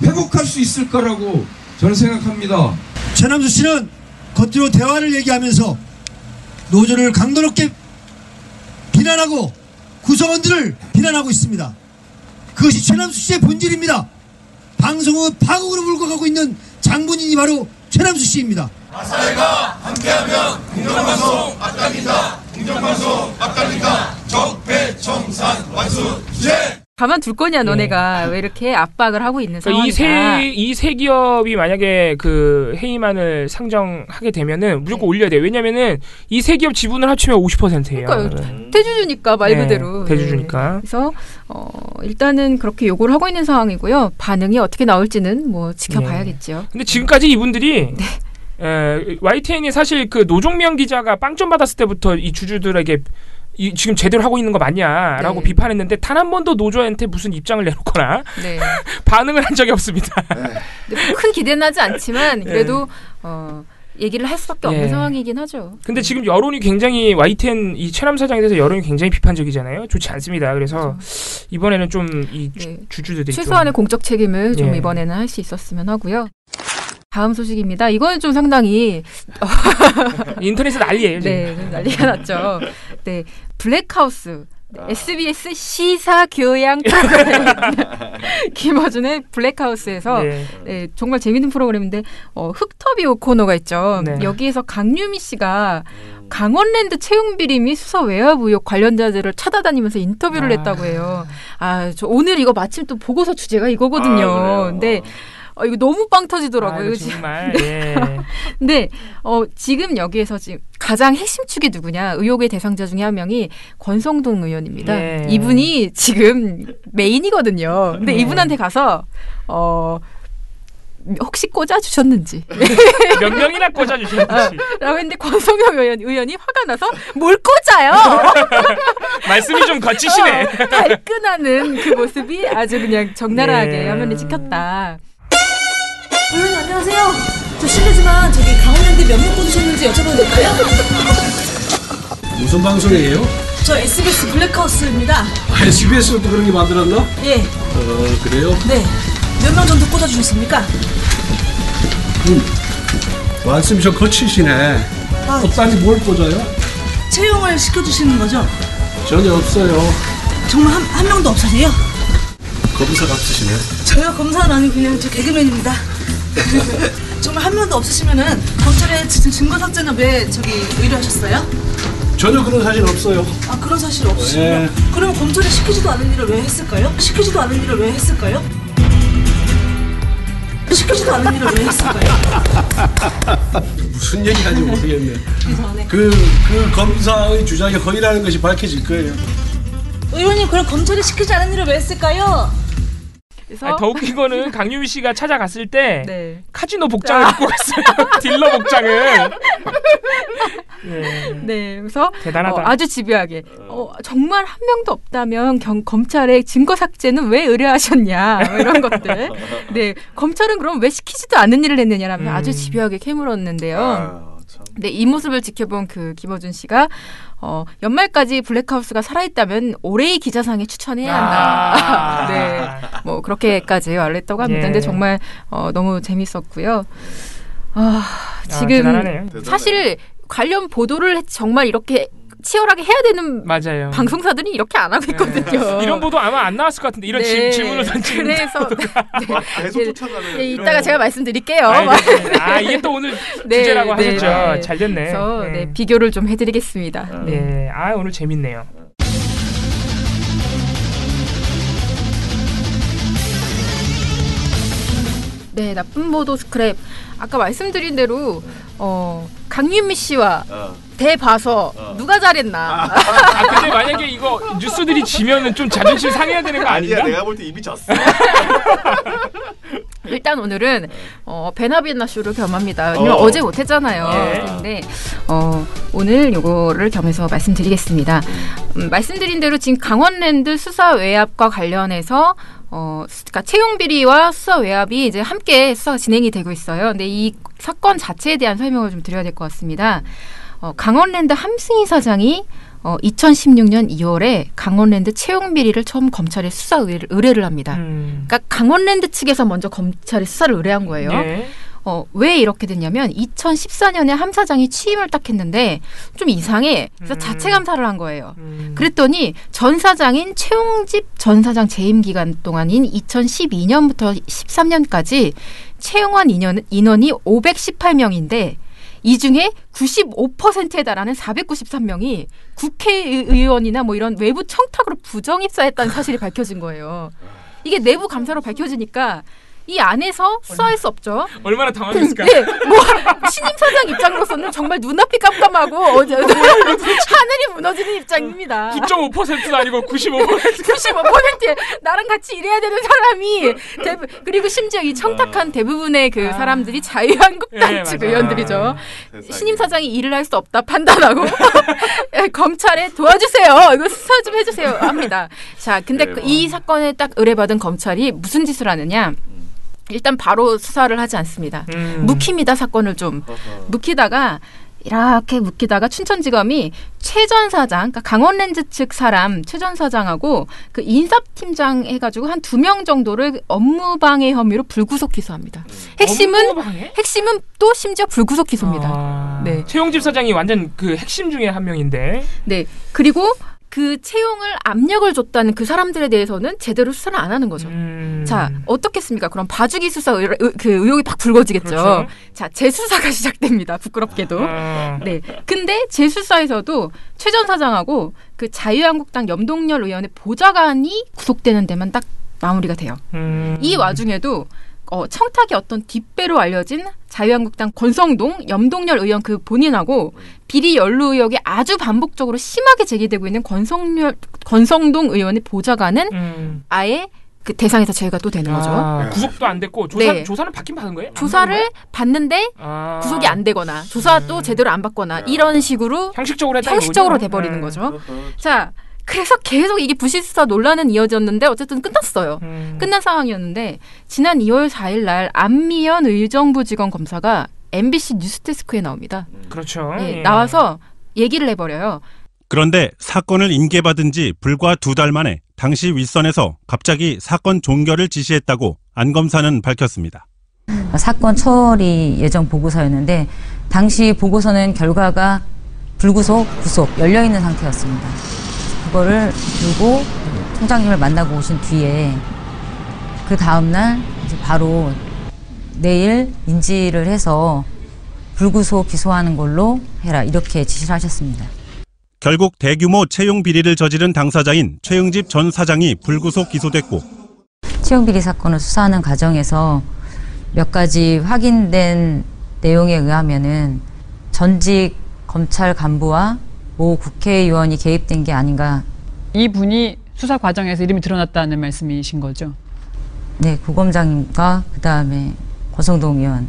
회복할 수 있을 거라고 저는 생각합니다.
최남수 씨는 겉으로 대화를 얘기하면서 노조를 강도 높게 비난하고 구성원들을 비난하고 있습니다. 그것이 최남수 씨의 본질입니다. 방송은 파국으로 몰고 가고 있는 장본인이 바로 최남수 씨입니다.
마사회가 함께하면 공정방송 앞당긴다. 공정방송 앞당긴다. 적폐청산 완수죄.
가만둘 거냐 너네가 왜 이렇게 압박을 하고 있는 상황이다.
이 세 기업이 만약에 그 회의만을 상정하게 되면은 무조건 올려야 돼요. 왜냐면은 이 세 기업 지분을 합치면 50%예요.
그러니까요. 대주주니까 말 그대로.
대주주니까.
네. 그래서 일단은 그렇게 요구를 하고 있는 상황이고요. 반응이 어떻게 나올지는 뭐 지켜봐야겠죠.
근데 지금까지 이분들이 YTN이 사실 그 노종면 기자가 빵점 받았을 때부터 이 주주들에게 지금 제대로 하고 있는 거 맞냐라고
네.
비판했는데 단 한 번도 노조한테 무슨 입장을 내놓거나
네.
반응을 한 적이 없습니다.
큰 기대는 하지 않지만 그래도 얘기를 할 수밖에 없는 상황이긴 하죠.
근데 지금 여론이 굉장히 YTN 이 최남 사장에 대해서 여론이 굉장히 비판적이잖아요. 좋지 않습니다. 그래서 이번에는 좀 이 주주들이
최소한의 공적 책임을 좀 이번에는 할 수 있었으면 하고요. 다음 소식입니다. 이거는 좀 상당히
인터넷에 난리예요. 지금.
네, 좀 난리가 났죠. 네, 블랙하우스. SBS 시사 교양 프로그램 김어준의 블랙하우스에서 네, 정말 재밌는 프로그램인데 흑터뷰 코너가 있죠.
네.
여기에서 강유미 씨가 강원랜드 채용 비리 및 수사 외압 의혹 관련자들을 찾아다니면서 인터뷰를 했다고 해요. 저 오늘 이거 마침 또 보고서 주제가 이거거든요. 근데 이거 너무 빵 터지더라고요.
정말.
네. 근데 지금 여기에서 지금 가장 핵심 축이 누구냐? 의혹의 대상자 중에 한 명이 권성동 의원입니다.
네.
이분이 지금 메인이거든요. 근데 이분한테 가서 혹시 꽂아주셨는지
몇 명이나 꽂아주셨는지
라고 했는데 권성동 의원이 화가 나서 뭘 꽂아요?
말씀이 좀 거치시네.
발끈하는 그 모습이 아주 그냥 적나라하게 화면에 찍혔다.
의원님 안녕하세요. 저 실례지만 저기 강원랜드 몇 명 꽂으셨는지 여쭤봐도 될까요?
무슨 방송이에요?
저 SBS 블랙하우스입니다.
SBS도 그런 게 만들었나?
예.
그래요?
네. 몇 명 정도 꽂아주셨습니까?
말씀이 좀 거치시네. 어따니 뭘 꽂아요?
채용을 시켜주시는 거죠?
전혀 없어요.
정말 한 명도 없으세요?
검사 같으시네.
저요? 검사는 아니고 그냥 저 개그맨입니다. 정말 한 명도 없으시면은 검찰에 증거 삭제는 왜 의뢰하셨어요?
전혀 그런 사실 없어요.
그런 사실 없으시고요?
네.
그러면 검찰이 시키지도 않은 일을 왜 했을까요? 시키지도 않은 일을 왜 했을까요? 시키지도 않은 일을 왜 했을까요?
무슨 얘기하는지 모르겠네.
이상하네.
그 검사의 주장이 허위라는 것이 밝혀질 거예요.
의원님, 그럼 검찰이 시키지 않은 일을 왜 했을까요?
더 웃긴 거는 강유미 씨가 찾아갔을 때
네.
카지노 복장을 입고 갔어요. 딜러 복장을.
네, 그래서
대단하다.
아주 집요하게 정말 한 명도 없다면 검찰에 증거 삭제는 왜 의뢰하셨냐 이런 것들. 네, 검찰은 그럼 왜 시키지도 않은 일을 했느냐라며 아주 집요하게 캐물었는데요. 네, 이 모습을 지켜본 그 김어준 씨가 연말까지 블랙하우스가 살아있다면 올해의 기자상에 추천해야 한다. 네, 뭐 그렇게까지 말을 했다고 합니다. 근데 정말 너무 재밌었고요. 지금
대단하네요.
사실 관련 보도를 정말 이렇게 치열하게 해야 되는
맞아요.
방송사들이 이렇게 안 하고 있거든요.
이런 보도 아마 안 나왔을 것 같은데 이런 질문을 던지는.
그래서
계속 쫓아가는.
이따가 제가 말씀드릴게요.
이게 또 오늘 주제라고 하셨죠. 잘 됐네.
그래서 비교를 좀 해드리겠습니다.
네, 오늘 재밌네요.
네, 나쁜 보도 스크랩. 아까 말씀드린 대로 강윤미 씨와 대봐서 누가 잘했나.
근데 만약에 이거 뉴스들이 지면은 좀 자존심 상해야 되는 거 아닌가?
아니야, 내가 볼 때 이미 졌어.
일단 오늘은 베나비엔나 쇼를 겸합니다. 왜냐면 어제 못했잖아요. 그런데 오늘 요거를 겸해서 말씀드리겠습니다. 말씀드린 대로 지금 강원랜드 수사 외압과 관련해서 그러니까 채용 비리와 수사 외압이 이제 함께 수사가 진행이 되고 있어요. 근데 이 사건 자체에 대한 설명을 좀 드려야 될 것 같습니다. 강원랜드 함승희 사장이 2016년 2월에 강원랜드 채용 비리를 처음 검찰에 수사 의뢰를 합니다. 그러니까 강원랜드 측에서 먼저 검찰에 수사를 의뢰한 거예요.
네.
왜 이렇게 됐냐면 2014년에 함 사장이 취임을 딱 했는데 좀 이상해. 그래서 자체 감사를 한 거예요. 그랬더니 전 사장인 최용집 전 사장 재임 기간 동안인 2012년부터 13년까지 채용한 인원이 518명인데 이 중에 95%에 달하는 493명이 국회의원이나 뭐 이런 외부 청탁으로 부정 입사했다는 사실이 밝혀진 거예요. 이게 내부 감사로 밝혀지니까 이 안에서 수사할 수 없죠.
얼마나 당황했을까?
네, 뭐 신임 사장 입장으로서는 정말 눈앞이 깜깜하고 하늘이 무너지는 입장입니다.
9.5%도 아니고 95%.
95%에 나랑 같이 일해야 되는 사람이 그리고 심지어 이 청탁한 대부분의 그 사람들이 자유한국당 측 의원들이죠. 신임 사장이 일을 할 수 없다 판단하고 검찰에 도와주세요. 이거 수사 좀 해주세요 합니다. 자, 근데 이 사건에 딱 의뢰받은 검찰이 무슨 짓을 하느냐? 일단 바로 수사를 하지 않습니다. 묵힙니다. 사건을 좀 묵히다가 이렇게 묵히다가 춘천지검이 최 전 사장, 그러니까 강원랜드 측 사람 최 전 사장하고 그 인사팀장 해가지고 한 2명 정도를 업무방해 혐의로 불구속 기소합니다. 핵심은 또 심지어 불구속 기소입니다. 네.
최용집 사장이 완전 그 핵심 중에 한 명인데.
네. 그리고 그 채용을 압력을 줬다는 그 사람들에 대해서는 제대로 수사를 안 하는 거죠. 자, 어떻겠습니까? 그럼 봐주기 수사 그 의혹이 막 불거지겠죠.
그렇죠.
자, 재수사가 시작됩니다. 부끄럽게도. 네. 근데 재수사에서도 최 전 사장하고 그 자유한국당 염동열 의원의 보좌관이 구속되는 데만 딱 마무리가 돼요. 이 와중에도 청탁이 어떤 뒷배로 알려진 자유한국당 권성동, 염동열 의원 그 본인하고 비리 연루 의혹이 아주 반복적으로 심하게 제기되고 있는 권성동 의원의 보좌관은 아예 그 대상에서 제외가 또 되는 거죠.
구속도 안 됐고 조사는 받긴 받은 거예요?
조사를 받는데 구속이 안 되거나 조사도 제대로 안 받거나 이런 식으로 형식적으로 돼버리는 거죠. 자, 그래서 계속 이게 부실수사 논란은 이어졌는데 어쨌든 끝났어요. 끝난 상황이었는데 지난 2월 4일 날 안미연 의정부지검 검사가 MBC 뉴스데스크에 나옵니다.
그렇죠.
네, 나와서 얘기를 해버려요.
그런데 사건을 인계받은 지 불과 2달 만에 당시 윗선에서 갑자기 사건 종결을 지시했다고 안 검사는 밝혔습니다.
사건 처리 예정 보고서였는데 당시 보고서는 결과가 불구속, 구속 열려있는 상태였습니다. 그거를 들고 총장님을 만나고 오신 뒤에 그 다음날 이제 바로 내일 인지를 해서 불구속 기소하는 걸로 해라 이렇게 지시를 하셨습니다.
결국 대규모 채용 비리를 저지른 당사자인 최영집 전 사장이 불구속 기소됐고
채용 비리 사건을 수사하는 과정에서 몇 가지 확인된 내용에 의하면은 전직 검찰 간부와 모 국회의원이 개입된 게 아닌가.
이분이 수사 과정에서 이름이 드러났다는 말씀이신 거죠?
네, 고검장님과 그다음에 권성동 의원.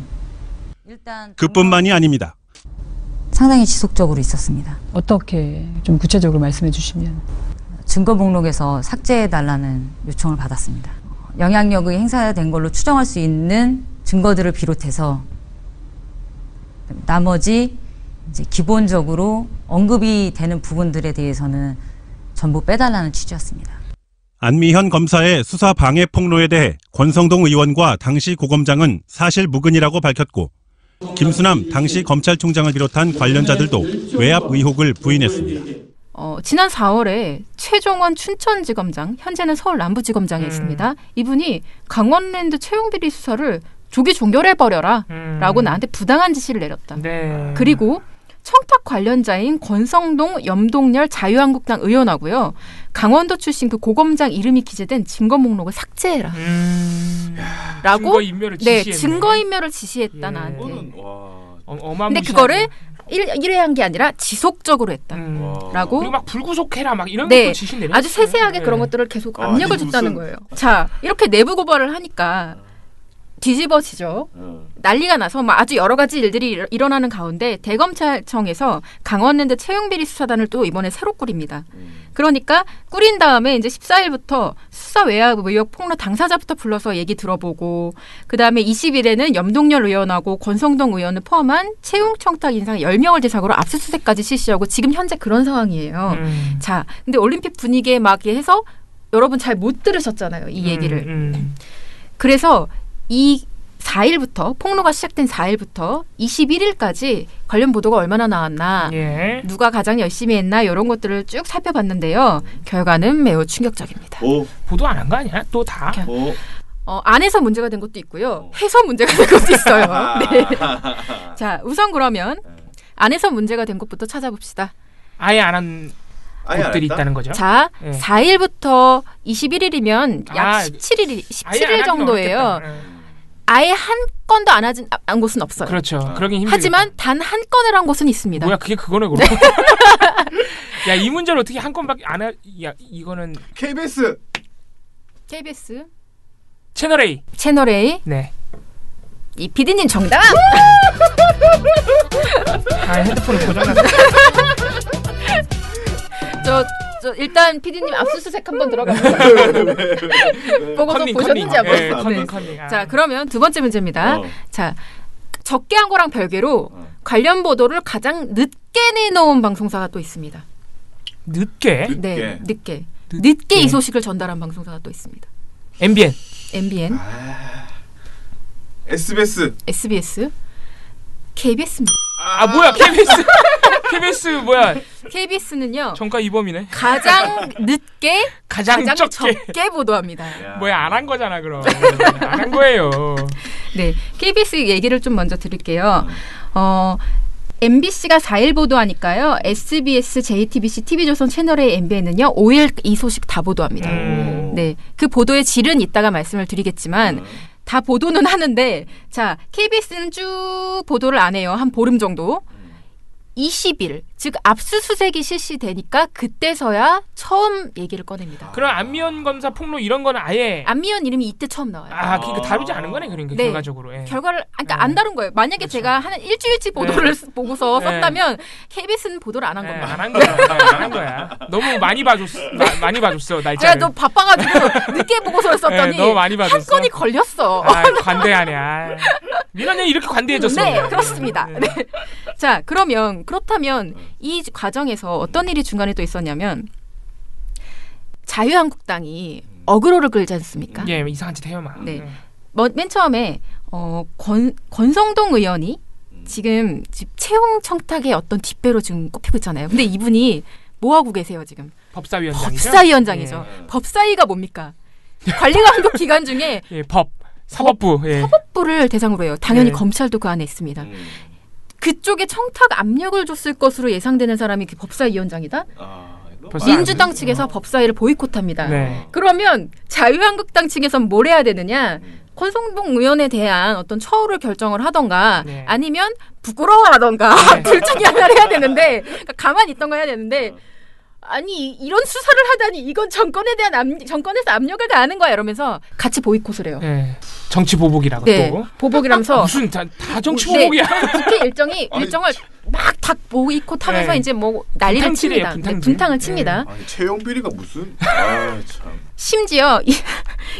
그뿐만이 아닙니다.
상당히 지속적으로 있었습니다.
어떻게 좀 구체적으로 말씀해 주시면.
증거 목록에서 삭제해달라는 요청을 받았습니다. 영향력이 행사된 걸로 추정할 수 있는 증거들을 비롯해서 나머지 이제 기본적으로 언급이 되는 부분들에 대해서는 전부 빼달라는 취지였습니다.
안미현 검사의 수사 방해 폭로에 대해 권성동 의원과 당시 고검장은 사실 무근이라고 밝혔고 김수남 당시 검찰총장을 비롯한 관련자들도 외압 의혹을 부인했습니다.
지난 4월에 최종원 춘천지검장, 현재는 서울 남부지검장에 있습니다. 이분이 강원랜드 채용비리 수사를 조기 종결해버려라 라고 나한테 부당한 지시를 내렸다.
네.
그리고 청탁 관련자인 권성동, 염동열 자유한국당 의원하고요. 강원도 출신 그 고검장 이름이 기재된 증거 목록을 삭제해라. 라고
증거인멸을 지시했네.
증거인멸을 지시했다 나한테.
어마무시하네.
근데 그거를 1회 한 게 아니라 지속적으로 했다. 라고.
그리고 막 불구속해라 막 이런
네,
것도 지시 내렸어요.
아주 세세하게 그런 것들을 계속 압력을 줬다는 거예요. 자, 이렇게 내부 고발을 하니까 뒤집어지죠. 난리가 나서 막 아주 여러 가지 일들이 일어나는 가운데 대검찰청에서 강원랜드 채용비리 수사단을 또 이번에 새로 꾸립니다. 그러니까 꾸린 다음에 이제 14일부터 수사 외압 의혹 폭로 당사자부터 불러서 얘기 들어보고 그다음에 20일에는 염동열 의원하고 권성동 의원을 포함한 채용 청탁 인상 10명을 대상으로 압수수색까지 실시하고 지금 현재 그런 상황이에요. 자, 근데 올림픽 분위기에 막 해서 여러분 잘 못 들으셨잖아요. 이 얘기를. 그래서 이 4일부터 폭로가 시작된 4일부터 21일까지 관련 보도가 얼마나 나왔나 누가 가장 열심히 했나 이런 것들을 쭉 살펴봤는데요. 결과는 매우 충격적입니다.
보도 안 한 거 아니야? 또 다?
안에서 문제가 된 것도 있고요. 해서 문제가 된 것도 있어요. 네. 자, 우선 그러면 안에서 문제가 된 것부터 찾아봅시다.
아예 안 한 것들이 있다는 거죠.
자, 4일부터 21일이면 약 17일 정도예요. 아예 한 건도 안 한 곳은 없어요.
그렇죠. 그러긴 힘들겠다.
하지만 단 한 건을 한 곳은 있습니다.
뭐야 그게 그거네 그럼. 야, 이 문제를 어떻게 한 건밖에 안 하? 야, 이거는
KBS
채널 A.
채널 A.
네.
이 PD님 정답.
아, 핸드폰을 고장났어.
저 일단 PD님 압수수색 한번 들어가서 보고서 보셨는지 한번.
컨닝.
자, 그러면 두 번째 문제입니다. 자, 적게 한 거랑 별개로 관련 보도를 가장 늦게 내놓은 방송사가 또 있습니다.
늦게?
네, 늦게 이 소식을 전달한 방송사가 또 있습니다.
MBN.
SBS.
KBS입니다.
아, 뭐야 KBS. KBS 뭐야?
KBS는요.
정가 이범이네.
가장 늦게,
가장
적게 보도합니다.
뭐야 안 한 거잖아 그럼. 안 한 거예요.
네, KBS 얘기를 좀 먼저 드릴게요. MBC가 4일 보도하니까요. SBS, JTBC, TV조선 채널의 MBN은요 5일 이 소식 다 보도합니다. 네, 그 보도의 질은 이따가 말씀을 드리겠지만 다 보도는 하는데 자, KBS는 쭉 보도를 안 해요. 한 보름 정도. 20일, 즉 압수수색이 실시되니까 그때서야 처음 얘기를 꺼냅니다.
그럼 안미연 검사 폭로 이런 거는 아예
안미연 이름이 이때 처음 나와요.
아, 그러니까 다루지 않은 거네 그러니까
네.
결과적으로. 예.
결과를 그러니까 안 다룬 거예요. 만약에 제가 한 일주일치 보도를 보고서 썼다면 KBS는 보도를 안 한 겁니다.
안 한 거야. 안 한 거야. 너무 많이 봐줬어. 많이 봐줬어 날짜를.
제가 너 바빠가지고 늦게 보고서를 썼더니
너무 많이 봐줬어.
한 건이 걸렸어.
아, 관대하네. 민원이 이렇게 관대해졌어.
네, 그렇습니다. 네. 자, 그렇다면 이 과정에서 어떤 일이 중간에 또 있었냐면 자유한국당이 어그로를 끌지 않습니까?
예, 이상한 짓 해요 막.
네. 맨 처음에 권성동 의원이 지금 채용 청탁의 어떤 뒷배로 지금 꼽히고 있잖아요. 근데 이분이 뭐 하고 계세요 지금?
법사위원장이죠.
법사위원장이죠.
예.
법사위가 뭡니까? 관리감독 기관 중에
예, 사법부. 예.
사법부를 대상으로 해요. 당연히
네.
검찰도 그 안에 있습니다. 그쪽에 청탁 압력을 줬을 것으로 예상되는 사람이 그 법사위원장이다? 민주당 측에서 법사위를 보이콧합니다.
네.
그러면 자유한국당 측에서는 뭘 해야 되느냐? 권성동 의원에 대한 어떤 처우를 결정을 하던가
네.
아니면 부끄러워하던가 둘 중에 하나를 해야 되는데 그러니까 가만히 있던가 해야 되는데 아니 이런 수사를 하다니 이건 정권에 대한 정권에서 압력을 가하는 거야 이러면서 같이 보이콧을 해요.
네. 정치 보복이라고
네,
또.
보복이라면서
무슨 다 정치 보복이야.
네, 국회 일정을 막 다 보이콧하면서
네.
이제 뭐 난리를 칩니다. 분탕을 칩니다.
아니, 채용 비리가 무슨? 아, 참.
심지어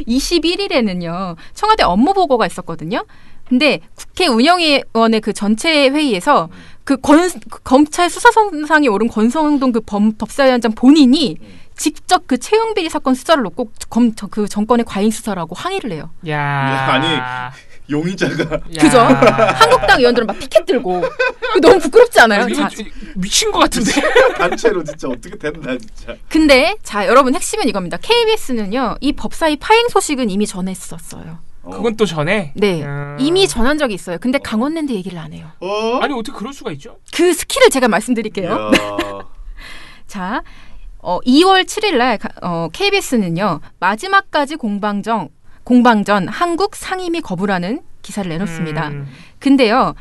21일에는요 청와대 업무 보고가 있었거든요. 근데 국회 운영위원회 그 전체 회의에서 그 검찰 수사선상에 오른 권성동 그 법사위원장 본인이 직접 그 채용 비리 사건 수사를 놓고 그 정권의 과잉 수사라고 항의를 해요.
야,
아니 용의자가.
그죠? 한국당 의원들은 막 피켓 들고 너무 부끄럽지 않아요?
이거 미친 것 같은데.
단체로 진짜 어떻게 됐나 진짜.
근데 자 여러분 핵심은 이겁니다. KBS는요 이 법사위 파행 소식은 이미 전했었어요.
그건 또 전에?
네. 이미 전한 적이 있어요. 근데 강원랜드 얘기를 안 해요.
아니 어떻게 그럴 수가 있죠?
그 스킬을 제가 말씀드릴게요. 자, 2월 7일 날 KBS는요. 마지막까지 공방전 한국 상임위 거부라는 기사를 내놓습니다. 근데요.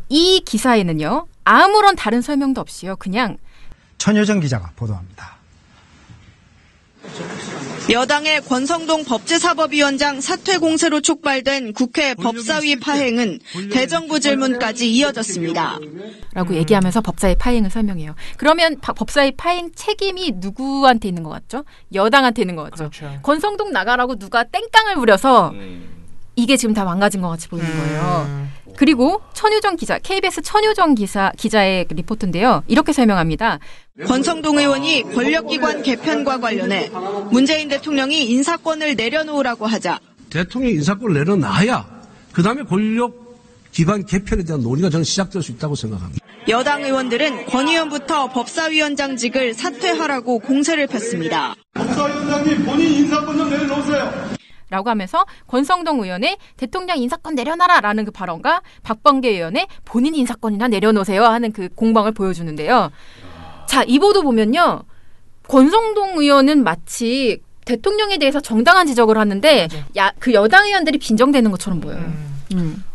이 기사에는요. 아무런 다른 설명도 없이요. 그냥
천효정 기자가 보도합니다.
여당의 권성동 법제사법위원장 사퇴 공세로 촉발된 국회 법사위 파행은 대정부 질문까지 이어졌습니다.
라고 얘기하면서 법사위 파행을 설명해요. 그러면 법사위 파행 책임이 누구한테 있는 것 같죠? 여당한테 있는 것 같죠?
그렇죠.
권성동 나가라고 누가 땡깡을 부려서 이게 지금 다 망가진 것 같이 보이는 거예요. 그리고 천효정 기자, KBS 천효정 기자의 리포트인데요. 이렇게 설명합니다.
권성동 의원이 권력기관 개편과 관련해 문재인 대통령이 인사권을 내려놓으라고 하자
대통령이 인사권을 내려놔야 그다음에 권력기관 개편에 대한 논의가 저는 시작될 수 있다고 생각합니다.
여당 의원들은 권 의원부터 법사위원장직을 사퇴하라고 공세를 폈습니다.
법사위원장님 본인 인사권 좀 내려놓으세요.
라고 하면서 권성동 의원의 대통령 인사권 내려놔라 라는 그 발언과 박범계 의원의 본인 인사권이나 내려놓으세요 하는 그 공방을 보여주는데요. 자, 이 보도 보면요. 권성동 의원은 마치 대통령에 대해서 정당한 지적을 하는데 그 여당 의원들이 빈정대는 것처럼 보여요.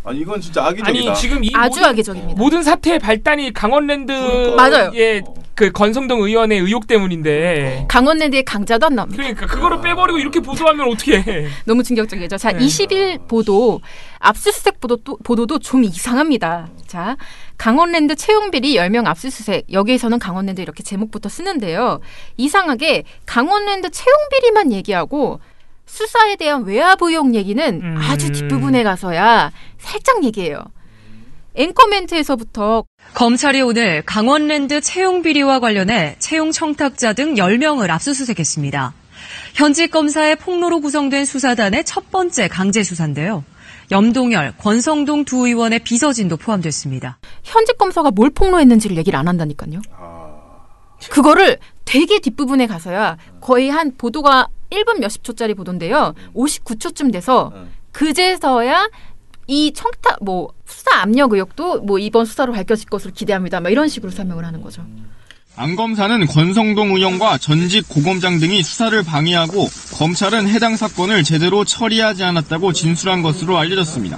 아니 이건 진짜 악의적이다.
아니 지금 이
아주 악의적입니다.
모든 사태의 발단이 강원랜드의
맞아요.
그 권성동 의원의 의혹 때문인데
강원랜드의 강자도 안 나옵니다.
그러니까 그거를 빼버리고 이렇게 보도하면 어떻게 해?
너무 충격적이죠. 자, 20일 보도 압수수색 보도도 좀 이상합니다. 자, 강원랜드 채용비리 10명 압수수색. 여기에서는 강원랜드 이렇게 제목부터 쓰는데요. 이상하게 강원랜드 채용비리만 얘기하고 수사에 대한 외압 의혹 얘기는 아주 뒷부분에 가서야 살짝 얘기해요. 앵커 멘트에서부터
검찰이 오늘 강원랜드 채용 비리와 관련해 채용 청탁자 등 10명을 압수수색했습니다. 현직 검사의 폭로로 구성된 수사단의 첫 번째 강제 수사인데요. 염동열, 권성동 두 의원의 비서진도 포함됐습니다.
현직 검사가 뭘 폭로했는지를 얘기를 안 한다니까요. 그거를 되게 뒷부분에 가서야 거의 한 보도가 1분 몇십 초짜리 보도인데요. 59초쯤 돼서 그제서야 이 청탁 수사 압력 의혹도 이번 수사로 밝혀질 것으로 기대합니다. 이런 식으로 설명을 하는 거죠.
안 검사는 권성동 의원과 전직 고검장 등이 수사를 방해하고 검찰은 해당 사건을 제대로 처리하지 않았다고 진술한 것으로 알려졌습니다.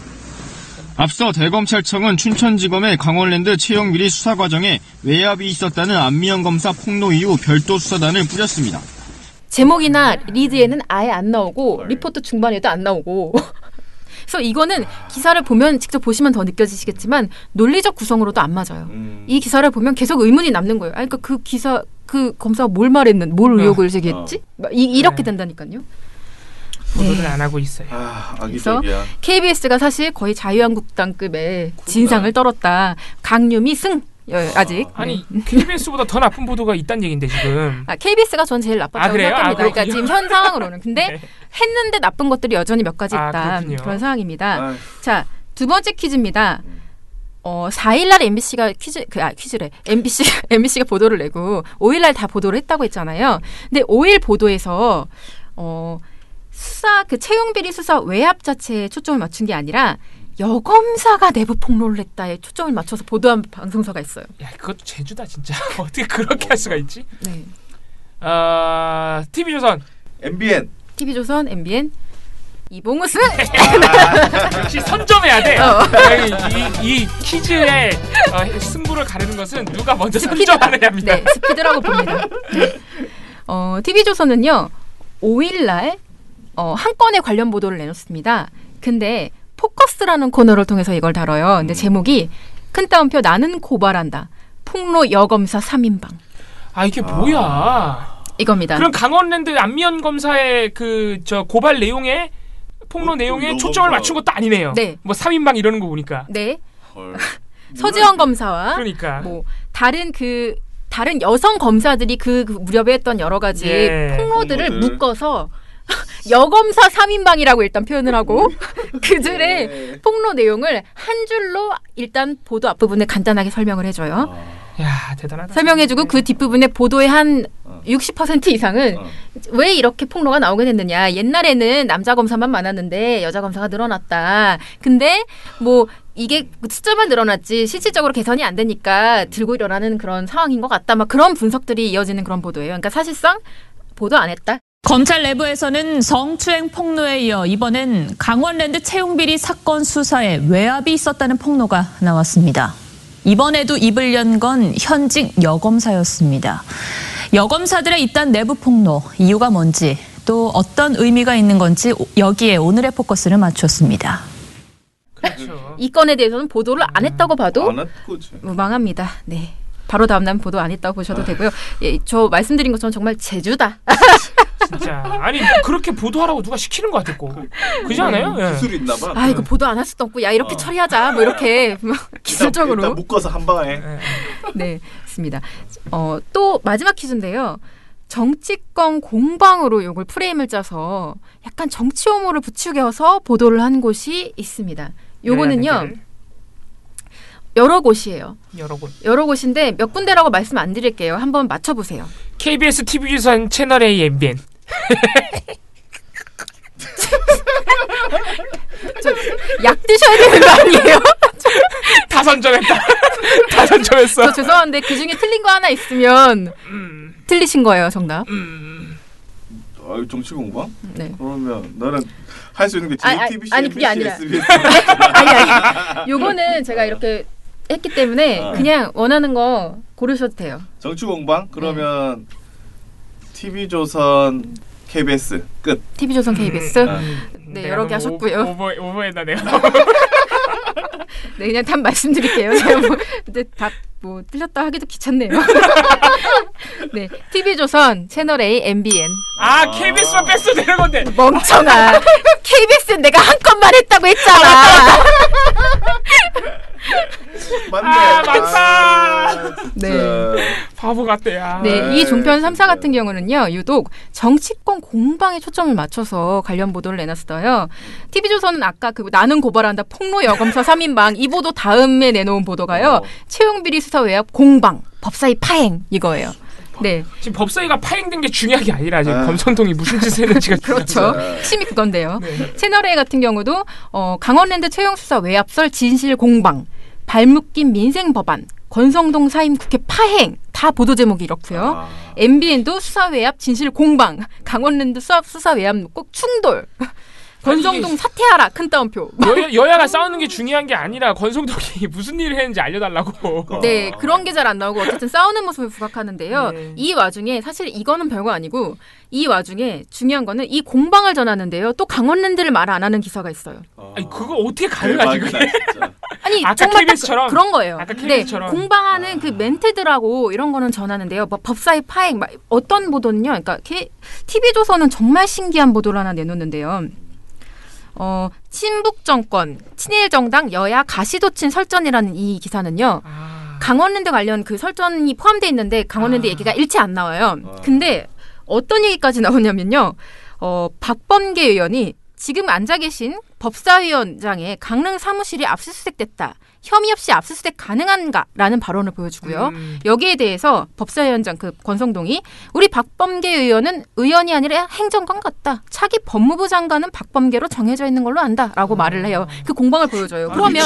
앞서 대검찰청은 춘천지검의 강원랜드 채용비리 수사 과정에 외압이 있었다는 안미연 검사 폭로 이후 별도 수사단을 꾸렸습니다.
제목이나 리드에는 아예 안 나오고 리포트 중반에도 안 나오고 그래서 이거는 기사를 보면 직접 보시면 더 느껴지시겠지만 논리적 구성으로도 안 맞아요. 이 기사를 보면 계속 의문이 남는 거예요. 그러니까 그 검사가 뭘 뭘 의혹을 제기했지? 이렇게 된다니까요.
보도를 안 하고 있어요.
그래서 KBS가 사실 거의 자유한국당급의 진상을 떨었다. 강유미 승. 아직.
아니 KBS보다 더 나쁜 보도가 있다는 얘긴데 지금.
KBS가 전 제일 나빴다고 생각합니다. 그러니까 지금 현 상황으로는. 근데
네.
했는데 나쁜 것들이 여전히 몇 가지 있다. 그런 상황입니다. 자, 두 번째 퀴즈입니다. 4일날 MBC가 MBC가 보도를 내고 5일날 다 보도를 했다고 했잖아요. 근데 5일 보도에서 수사 채용비리 수사 외압 자체에 초점을 맞춘 게 아니라 여검사가 내부 폭로를 했다에 초점을 맞춰서 보도한 방송사가 있어요.
야, 그것도 제주다 진짜. 어떻게 그렇게 할 수가 있지?
네.
TV조선,
MBN,
TV조선, MBN, 이봉우스.
역시 선점해야 돼. 이 퀴즈의 승부를 가르는 것은 누가 먼저 선점하느냐입니다.
네, 스피드라고 봅니다. 네. TV조선은요 5일날 한 건의 관련 보도를 내놓습니다. 근데 포커스라는 코너를 통해서 이걸 다뤄요. 근데 제목이 큰 따옴표 나는 고발한다. 폭로 여검사 3인방.
이게 뭐야?
이겁니다.
그럼 강원랜드 안미연 검사의 고발 내용에 폭로 내용에 초점을 맞춘 것도 아니네요.
네.
3인방 이러는 거 보니까.
네. 서지원 검사와
그러니까
다른 여성 검사들이 그 무렵에 했던 여러 가지 폭로들을 묶어서 여검사 3인방이라고 일단 표현을 하고 그들의 폭로 내용을 한 줄로 일단 보도 앞부분에 간단하게 설명을 해줘요.
야, 대단하다.
설명해주고 그 뒷부분에 보도의 한 60% 이상은 왜 이렇게 폭로가 나오게 됐느냐. 옛날에는 남자 검사만 많았는데 여자 검사가 늘어났다. 근데 이게 숫자만 늘어났지 실질적으로 개선이 안 되니까 들고 일어나는 그런 상황인 것 같다. 그런 분석들이 이어지는 그런 보도예요. 그러니까 사실상 보도 안 했다.
검찰 내부에서는 성추행 폭로에 이어 이번엔 강원랜드 채용비리 사건 수사에 외압이 있었다는 폭로가 나왔습니다. 이번에도 입을 연 건 현직 여검사였습니다. 여검사들의 잇단 내부 폭로, 이유가 뭔지 또 어떤 의미가 있는 건지 여기에 오늘의 포커스를 맞췄습니다.
그렇죠.
이 건에 대해서는 보도를 안 했다고 봐도 무방합니다. 네. 바로 다음날 보도 안 했다고 보셔도 되고요. 예, 저 말씀드린 것처럼 정말 제주다.
진짜 아니 그렇게 보도하라고 누가 시키는 것 같았고 그렇지 않아요?
기술이 있나 봐.
이거 보도 안 할 수도 없고 이렇게 처리하자 이렇게 기술적으로
일단 묶어서 한 방에.
네, 있습니다. 또 마지막 퀴즈인데요. 정치권 공방으로 이걸 프레임을 짜서 약간 정치 혐오를 부추겨서 보도를 한 곳이 있습니다. 요거는요. 여러 곳이에요. 여러 곳인데 몇 군데라고 말씀 안 드릴게요. 한번 맞춰보세요.
KBS TV조선 채널 A MBN.
약 드셔야 되는 거 아니에요?
다 선점했다. 다 선점했어.
저 죄송한데 그 중에 틀린 거 하나 있으면 틀리신 거예요, 정답.
정치 공방?
네.
그러면 나는 할 수 있는 게 JTBC,
아니 그게
MBC,
아니라
SBS.
아니 요거는 제가 이렇게 했기 때문에 그냥 원하는 거 고르셔도 돼요.
정치 공방? 그러면 TV조선, KBS 끝.
TV조선, KBS. 네, 여러 개 하셨고요.
오버했다 내가.
네, 그냥 답 말씀드릴게요. 제가 뭐 근데 답 뭐 틀렸다 하기도 귀찮네요. 네, TV조선, 채널A, MBN.
KBS만 뺐어 되는 건데.
멍청아. KBS는 내가 한 건만 했다고 했잖아.
맞네.
맞다.
네.
바보 같대야.
네, 이 종편 3사 같은 경우는요, 유독 정치권 공방에 초점을 맞춰서 관련 보도를 내놨어요. TV조선은 아까 그 나는 고발한다 폭로 여검사 3인방 이 보도 다음에 내놓은 보도가요. 채용비리 수사 외압 공방, 법사위 파행 이거예요. 네.
지금 법사위가 파행된 게 중요한 게 아니라 지금 권성동이 무슨 짓을 했는지가
그렇죠. 핵심이 그건데요. 네. 채널A 같은 경우도 강원랜드 채용 수사 외압설 진실 공방, 발묶인 민생 법안, 권성동 사임 국회 파행 다 보도 제목이 이렇고요. MBN도 수사 외압 진실 공방, 강원랜드 수사 외압 꼭 충돌. 권성동 사퇴하라 큰 따옴표.
여야가 싸우는 게 중요한 게 아니라 권성동이 무슨 일을 했는지 알려달라고.
네, 그런 게 잘 안 나오고 어쨌든 싸우는 모습을 부각하는데요.
네.
이 와중에 사실 이거는 별거 아니고 이 와중에 중요한 거는 이 공방을 전하는데요. 또 강원랜드를 말 안 하는 기사가 있어요.
아니 그거 어떻게 가능하지 그게?
아니
아까
정말
KBS처럼
그런 거예요.
아까 KBS처럼.
네, 공방하는 그 멘트들하고 이런 거는 전하는데요. 뭐 법사위 파행, 막 어떤 보도는요. 그러니까 TV조선은 정말 신기한 보도를 하나 내놓는데요. 친북 정권, 친일 정당 여야 가시도친 설전이라는 이 기사는요. 강원랜드 관련 그 설전이 포함되어 있는데 강원랜드 얘기가 일체 안 나와요. 근데 어떤 얘기까지 나오냐면요. 박범계 의원이 지금 앉아 계신 법사위원장의 강릉 사무실이 압수수색됐다. 혐의 없이 압수수색 가능한가라는 발언을 보여주고요. 여기에 대해서 법사위원장 그 권성동이 우리 박범계 의원은 의원이 아니라 행정관 같다. 차기 법무부 장관은 박범계로 정해져 있는 걸로 안다라고 말을 해요. 그 공방을 보여줘요. 그러면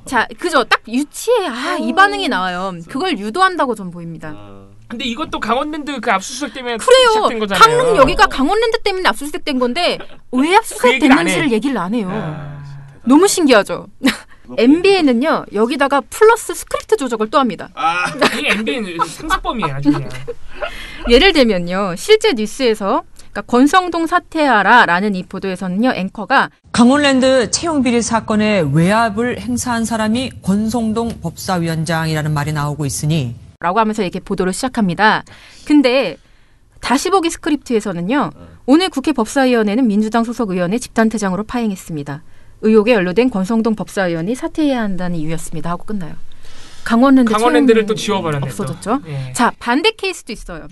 자 그죠 딱 유치해 이 반응이 나와요. 그걸 유도한다고 좀 보입니다.
근데 이것도 강원랜드 그 압수수색 때문에
그래요.
시작된 거잖아요.
강릉 여기가 강원랜드 때문에 압수수색된 건데 왜 압수수색 됐는지를 얘기를 안 해요. 너무 신기하죠. MBN은요 여기다가 플러스 스크립트 조작을 또 합니다.
이게 MBN 상습범이에요 아주 그냥.
예를 들면요 실제 뉴스에서 그러니까 권성동 사퇴하라라는 이 보도에서는요 앵커가
강원랜드 채용비리 사건에 외압을 행사한 사람이 권성동 법사위원장이라는 말이 나오고 있으니
라고 하면서 이렇게 보도를 시작합니다. 근데 다시 보기 스크립트에서는요 오늘 국회 법사위원회는 민주당 소속 의원의 집단퇴장으로 파행했습니다. 의혹에 연루된 권성동 법사위원이 사퇴해야 한다는 이유였습니다 하고 끝나요.
강원랜드를 또 지워버렸네요.
없어졌죠. 예. 자 반대 케이스도 있어요.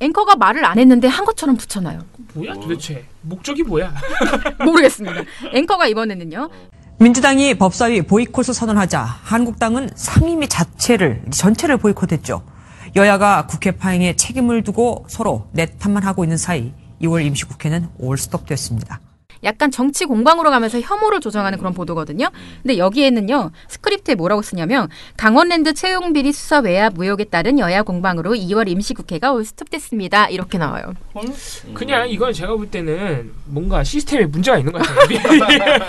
앵커가 말을 안 했는데 한 것처럼 붙여놔요.
뭐야 도대체 목적이 뭐야?
모르겠습니다. 앵커가 이번에는요.
민주당이 법사위 보이콧을 선언하자 한국당은 상임위 전체를 보이콧했죠. 여야가 국회 파행에 책임을 두고 서로 내탓만 하고 있는 사이 2월 임시국회는 올 스톱됐습니다.
약간 정치 공방으로 가면서 혐오를 조장하는 그런 보도거든요. 근데 여기에는요. 스크립트에 뭐라고 쓰냐면 강원랜드 채용비리 수사 외압 의혹에 따른 여야 공방으로 2월 임시국회가 올 스톱됐습니다. 이렇게 나와요.
그냥 이건 제가 볼 때는 뭔가 시스템에 문제가 있는 것 같아요.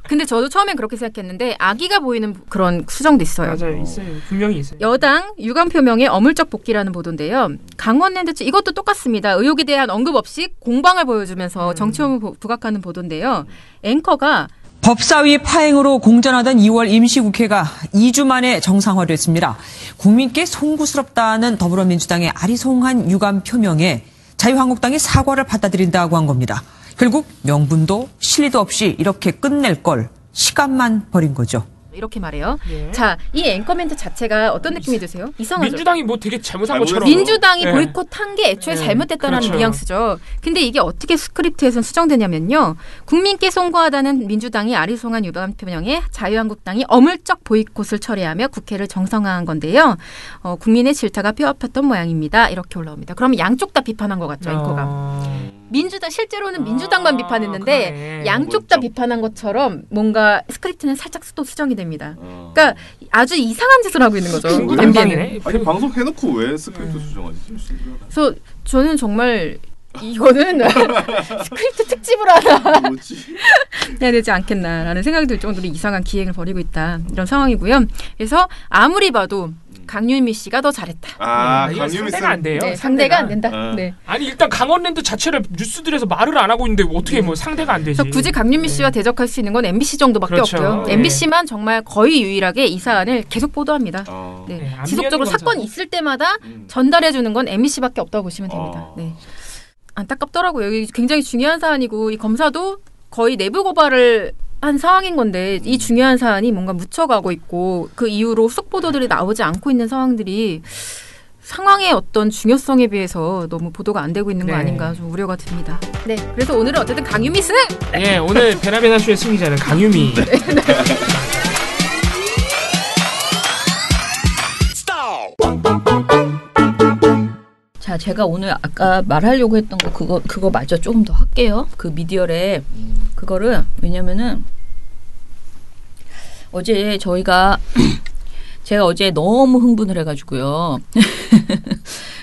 근데 저도 처음엔 그렇게 생각했는데 악의가 보이는 그런 수정도 있어요.
맞아요. 있어요. 분명히 있어요.
여당 유감 표명의 어물적 복귀라는 보도인데요. 강원랜드 이것도 똑같습니다. 의혹에 대한 언급 없이 공방을 보여주면서 정치 혐오 부각하는 보도인데요. 앵커가
법사위 파행으로 공전하던 2월 임시국회가 2주 만에 정상화됐습니다. 국민께 송구스럽다는 더불어민주당의 아리송한 유감 표명에 자유한국당이 사과를 받아들인다고 한 겁니다. 결국 명분도 실리도 없이 이렇게 끝낼 걸 시간만 버린 거죠.
이렇게 말해요. 예. 자, 이 앵커 멘트 자체가 어떤 느낌이 드세요? 이상하죠?
민주당이 뭐 되게 잘못한 것처럼.
민주당이 보이콧한 게 애초에 잘못됐다는
그렇죠.
뉘앙스죠. 근데 이게 어떻게 스크립트에선 수정되냐면요. 국민께 송구하다는 민주당이 아리송한 유감 표명에 자유한국당이 어물적 보이콧을 철회하며 국회를 정상화한 건데요. 국민의 질타가 뼈아팠던 모양입니다. 이렇게 올라옵니다. 그러면 양쪽 다 비판한 것 같죠, 앵커가. 민주당 실제로는 민주당만 비판했는데 양쪽 다 비판한 것처럼 뭔가 스크립트는 살짝 또 수정이 됩니다. 됩니다. 그러니까 아주 이상한 짓을 하고 있는 거죠.
MBN은. 아니 방송 해놓고 왜 스크립트 수정하지?
그래서 저는 정말 이거는 스크립트 특집을 하나 해야 되지 않겠나라는 생각이 들 정도로 이상한 기획을 벌이고 있다. 이런 상황이고요. 그래서 아무리 봐도 강유미 씨가 더 잘했다.
강유미 상대가 안 돼요.
네, 상대가 안 된다. 네.
아니 일단 강원랜드 자체를 뉴스들에서 말을 안 하고 있는데 어떻게 뭐 상대가 안 되지?
그래서 굳이 강유미 씨와 대적할 수 있는 건 MBC 정도밖에
그렇죠.
없고요.
네.
MBC만 정말 거의 유일하게 이 사안을 계속 보도합니다. 네. 지속적으로 사건이 있을 때마다 전달해 주는 건 MBC밖에 없다고 보시면 됩니다. 네. 안타깝더라고요. 여기 굉장히 중요한 사안이고 이 검사도 거의 내부 고발을 한 상황인 건데 이 중요한 사안이 뭔가 묻혀가고 있고 그 이후로 후속 보도들이 나오지 않고 있는 상황들이 상황의 어떤 중요성에 비해서 너무 보도가 안 되고 있는 거 아닌가 좀 우려가 듭니다. 네, 그래서 오늘은 어쨌든 강유미 승!
네, 오늘 베나베나쇼의 승리자는 강유미.
자, 제가 오늘 아까 말하려고 했던 거 그거 마저 조금 더 할게요. 그 미디어랩 그거를 왜냐면은 어제 제가 어제 너무 흥분을 해가지고요.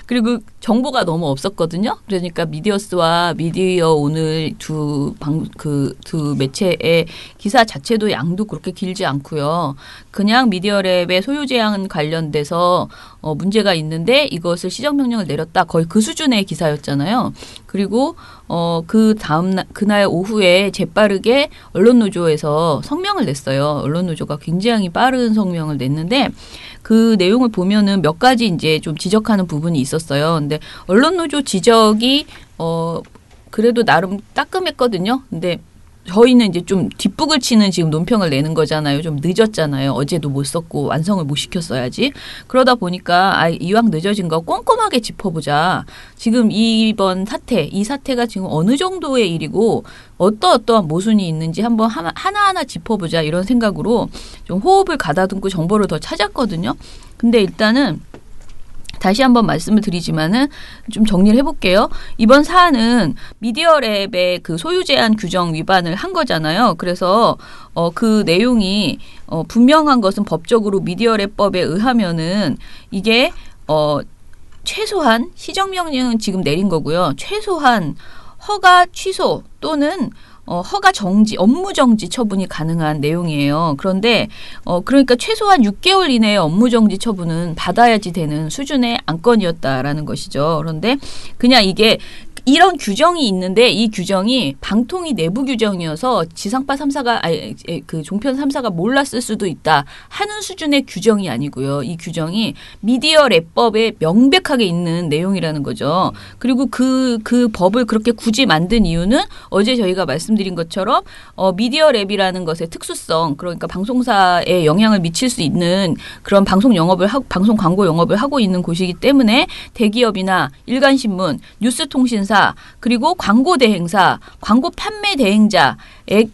그리고 정보가 너무 없었거든요. 그러니까 미디어스와 미디어 오늘 두 매체의 기사 자체도 양도 그렇게 길지 않고요. 그냥 미디어랩의 소유 제한 관련돼서 문제가 있는데 이것을 시정명령을 내렸다. 거의 그 수준의 기사였잖아요. 그리고 그 다음 그날 오후에 재빠르게 언론노조에서 성명을 냈어요. 언론노조가 굉장히 빠른 성명을 냈는데 그 내용을 보면은 몇 가지 이제 좀 지적하는 부분이 있었어요. 근데 언론노조 지적이 그래도 나름 따끔했거든요. 근데 저희는 이제 좀 뒷북을 치는 지금 논평을 내는 거잖아요. 좀 늦었잖아요. 어제도 못 썼고 완성을 못 시켰어야지. 그러다 보니까 이왕 늦어진 거 꼼꼼하게 짚어보자. 지금 이번 이 사태가 지금 어느 정도의 일이고 어떠한 모순이 있는지 한번 하나하나 짚어보자. 이런 생각으로 좀 호흡을 가다듬고 정보를 더 찾았거든요. 근데 일단은 다시 한번 말씀을 드리지만은 좀 정리를 해볼게요. 이번 사안은 미디어랩의 그 소유 제한 규정 위반을 한 거잖아요. 그래서 그 내용이 분명한 것은 법적으로 미디어랩법에 의하면은 이게 최소한 시정명령은 지금 내린 거고요. 최소한 허가 취소 또는 허가 정지, 업무 정지 처분이 가능한 내용이에요. 그런데 그러니까 최소한 6개월 이내의 업무 정지 처분은 받아야지 되는 수준의 안건이었다라는 것이죠. 그런데 그냥 이게 이런 규정이 있는데 이 규정이 방통위 내부 규정이어서 지상파 3사가 그 종편 3사가 몰랐을 수도 있다 하는 수준의 규정이 아니고요. 이 규정이 미디어랩법에 명백하게 있는 내용이라는 거죠. 그리고 그 법을 그렇게 굳이 만든 이유는 어제 저희가 말씀드린 것처럼 미디어랩이라는 것의 특수성, 그러니까 방송사에 영향을 미칠 수 있는 그런 방송 광고 영업을 하고 있는 곳이기 때문에 대기업이나 일간신문, 뉴스통신사 그리고 광고 대행사, 광고 판매 대행자,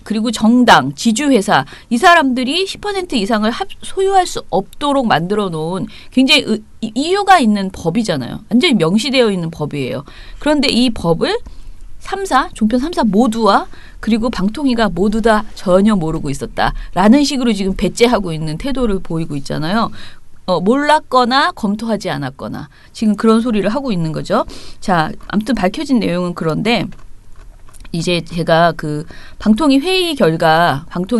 그리고 정당, 지주회사 이 사람들이 10% 이상을 소유할 수 없도록 만들어 놓은 굉장히 이유가 있는 법이잖아요. 완전히 명시되어 있는 법이에요. 그런데 이 법을 3사, 종편 3사 모두와 그리고 방통위가 모두 다 전혀 모르고 있었다라는 식으로 지금 배째하고 있는 태도를 보이고 있잖아요. 몰랐거나 검토하지 않았거나 지금 그런 소리를 하고 있는 거죠. 자, 아무튼 밝혀진 내용은 그런데 이제 제가 그 방통위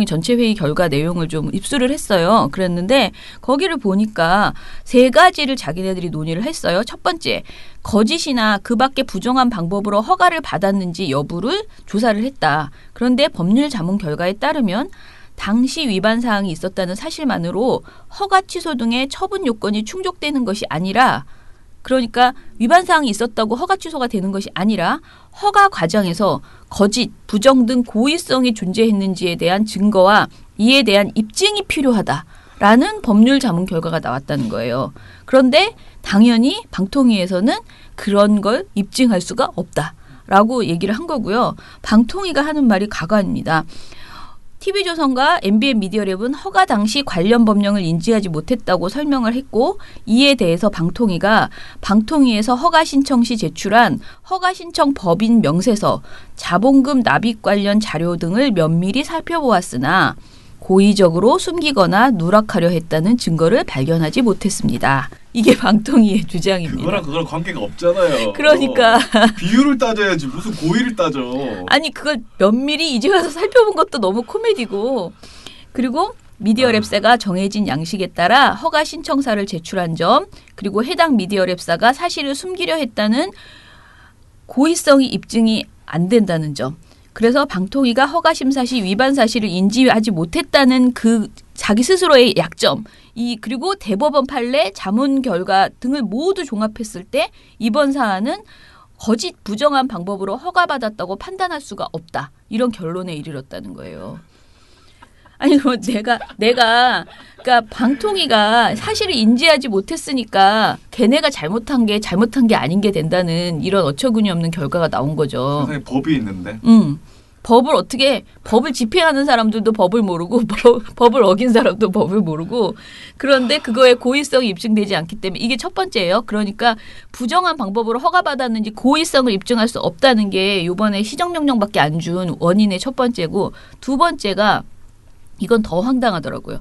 전체 회의 결과 내용을 좀 입수를 했어요. 그랬는데 거기를 보니까 3가지를 자기네들이 논의를 했어요. 첫 번째, 거짓이나 그 밖에 부정한 방법으로 허가를 받았는지 여부를 조사를 했다. 그런데 법률 자문 결과에 따르면 당시 위반 사항이 있었다는 사실만으로 허가 취소 등의 처분 요건이 충족되는 것이 아니라, 그러니까 위반 사항이 있었다고 허가 취소가 되는 것이 아니라 허가 과정에서 거짓, 부정 등 고의성이 존재했는지에 대한 증거와 이에 대한 입증이 필요하다라는 법률 자문 결과가 나왔다는 거예요. 그런데 당연히 방통위에서는 그런 걸 입증할 수가 없다라고 얘기를 한 거고요. 방통위가 하는 말이 가관입니다. TV조선과 MBN 미디어랩은 허가 당시 관련 법령을 인지하지 못했다고 설명을 했고, 이에 대해서 방통위에서 허가 신청 시 제출한 허가 신청 법인 명세서, 자본금 납입 관련 자료 등을 면밀히 살펴보았으나 고의적으로 숨기거나 누락하려 했다는 증거를 발견하지 못했습니다. 이게 방통위의 주장입니다.
그거랑 관계가 없잖아요.
그러니까
비율을 따져야지 무슨 고의를 따져.
아니 그걸 면밀히 이제 와서 살펴본 것도 너무 코미디고. 그리고 미디어 랩사가 정해진 양식에 따라 허가 신청사를 제출한 점, 그리고 해당 미디어 랩사가 사실을 숨기려 했다는 고의성이 입증이 안 된다는 점. 그래서 방통위가 허가 심사 시 위반 사실을 인지하지 못했다는 그 자기 스스로의 약점, 그리고 대법원 판례, 자문 결과 등을 모두 종합했을 때 이번 사안은 거짓 부정한 방법으로 허가받았다고 판단할 수가 없다. 이런 결론에 이르렀다는 거예요. 아니 그럼 내가 그러니까 방통위가 사실을 인지하지 못했으니까 걔네가 잘못한 게 아닌 게 된다는 이런 어처구니 없는 결과가 나온 거죠.
세상에 법이 있는데.
법을 집행하는 사람들도 법을 모르고 법을 어긴 사람도 법을 모르고 그런데 그거에 고의성이 입증되지 않기 때문에 이게 첫 번째예요. 그러니까 부정한 방법으로 허가받았는지 고의성을 입증할 수 없다는 게 이번에 시정명령밖에 안 준 원인의 첫 번째고, 두 번째가 이건 더 황당하더라고요.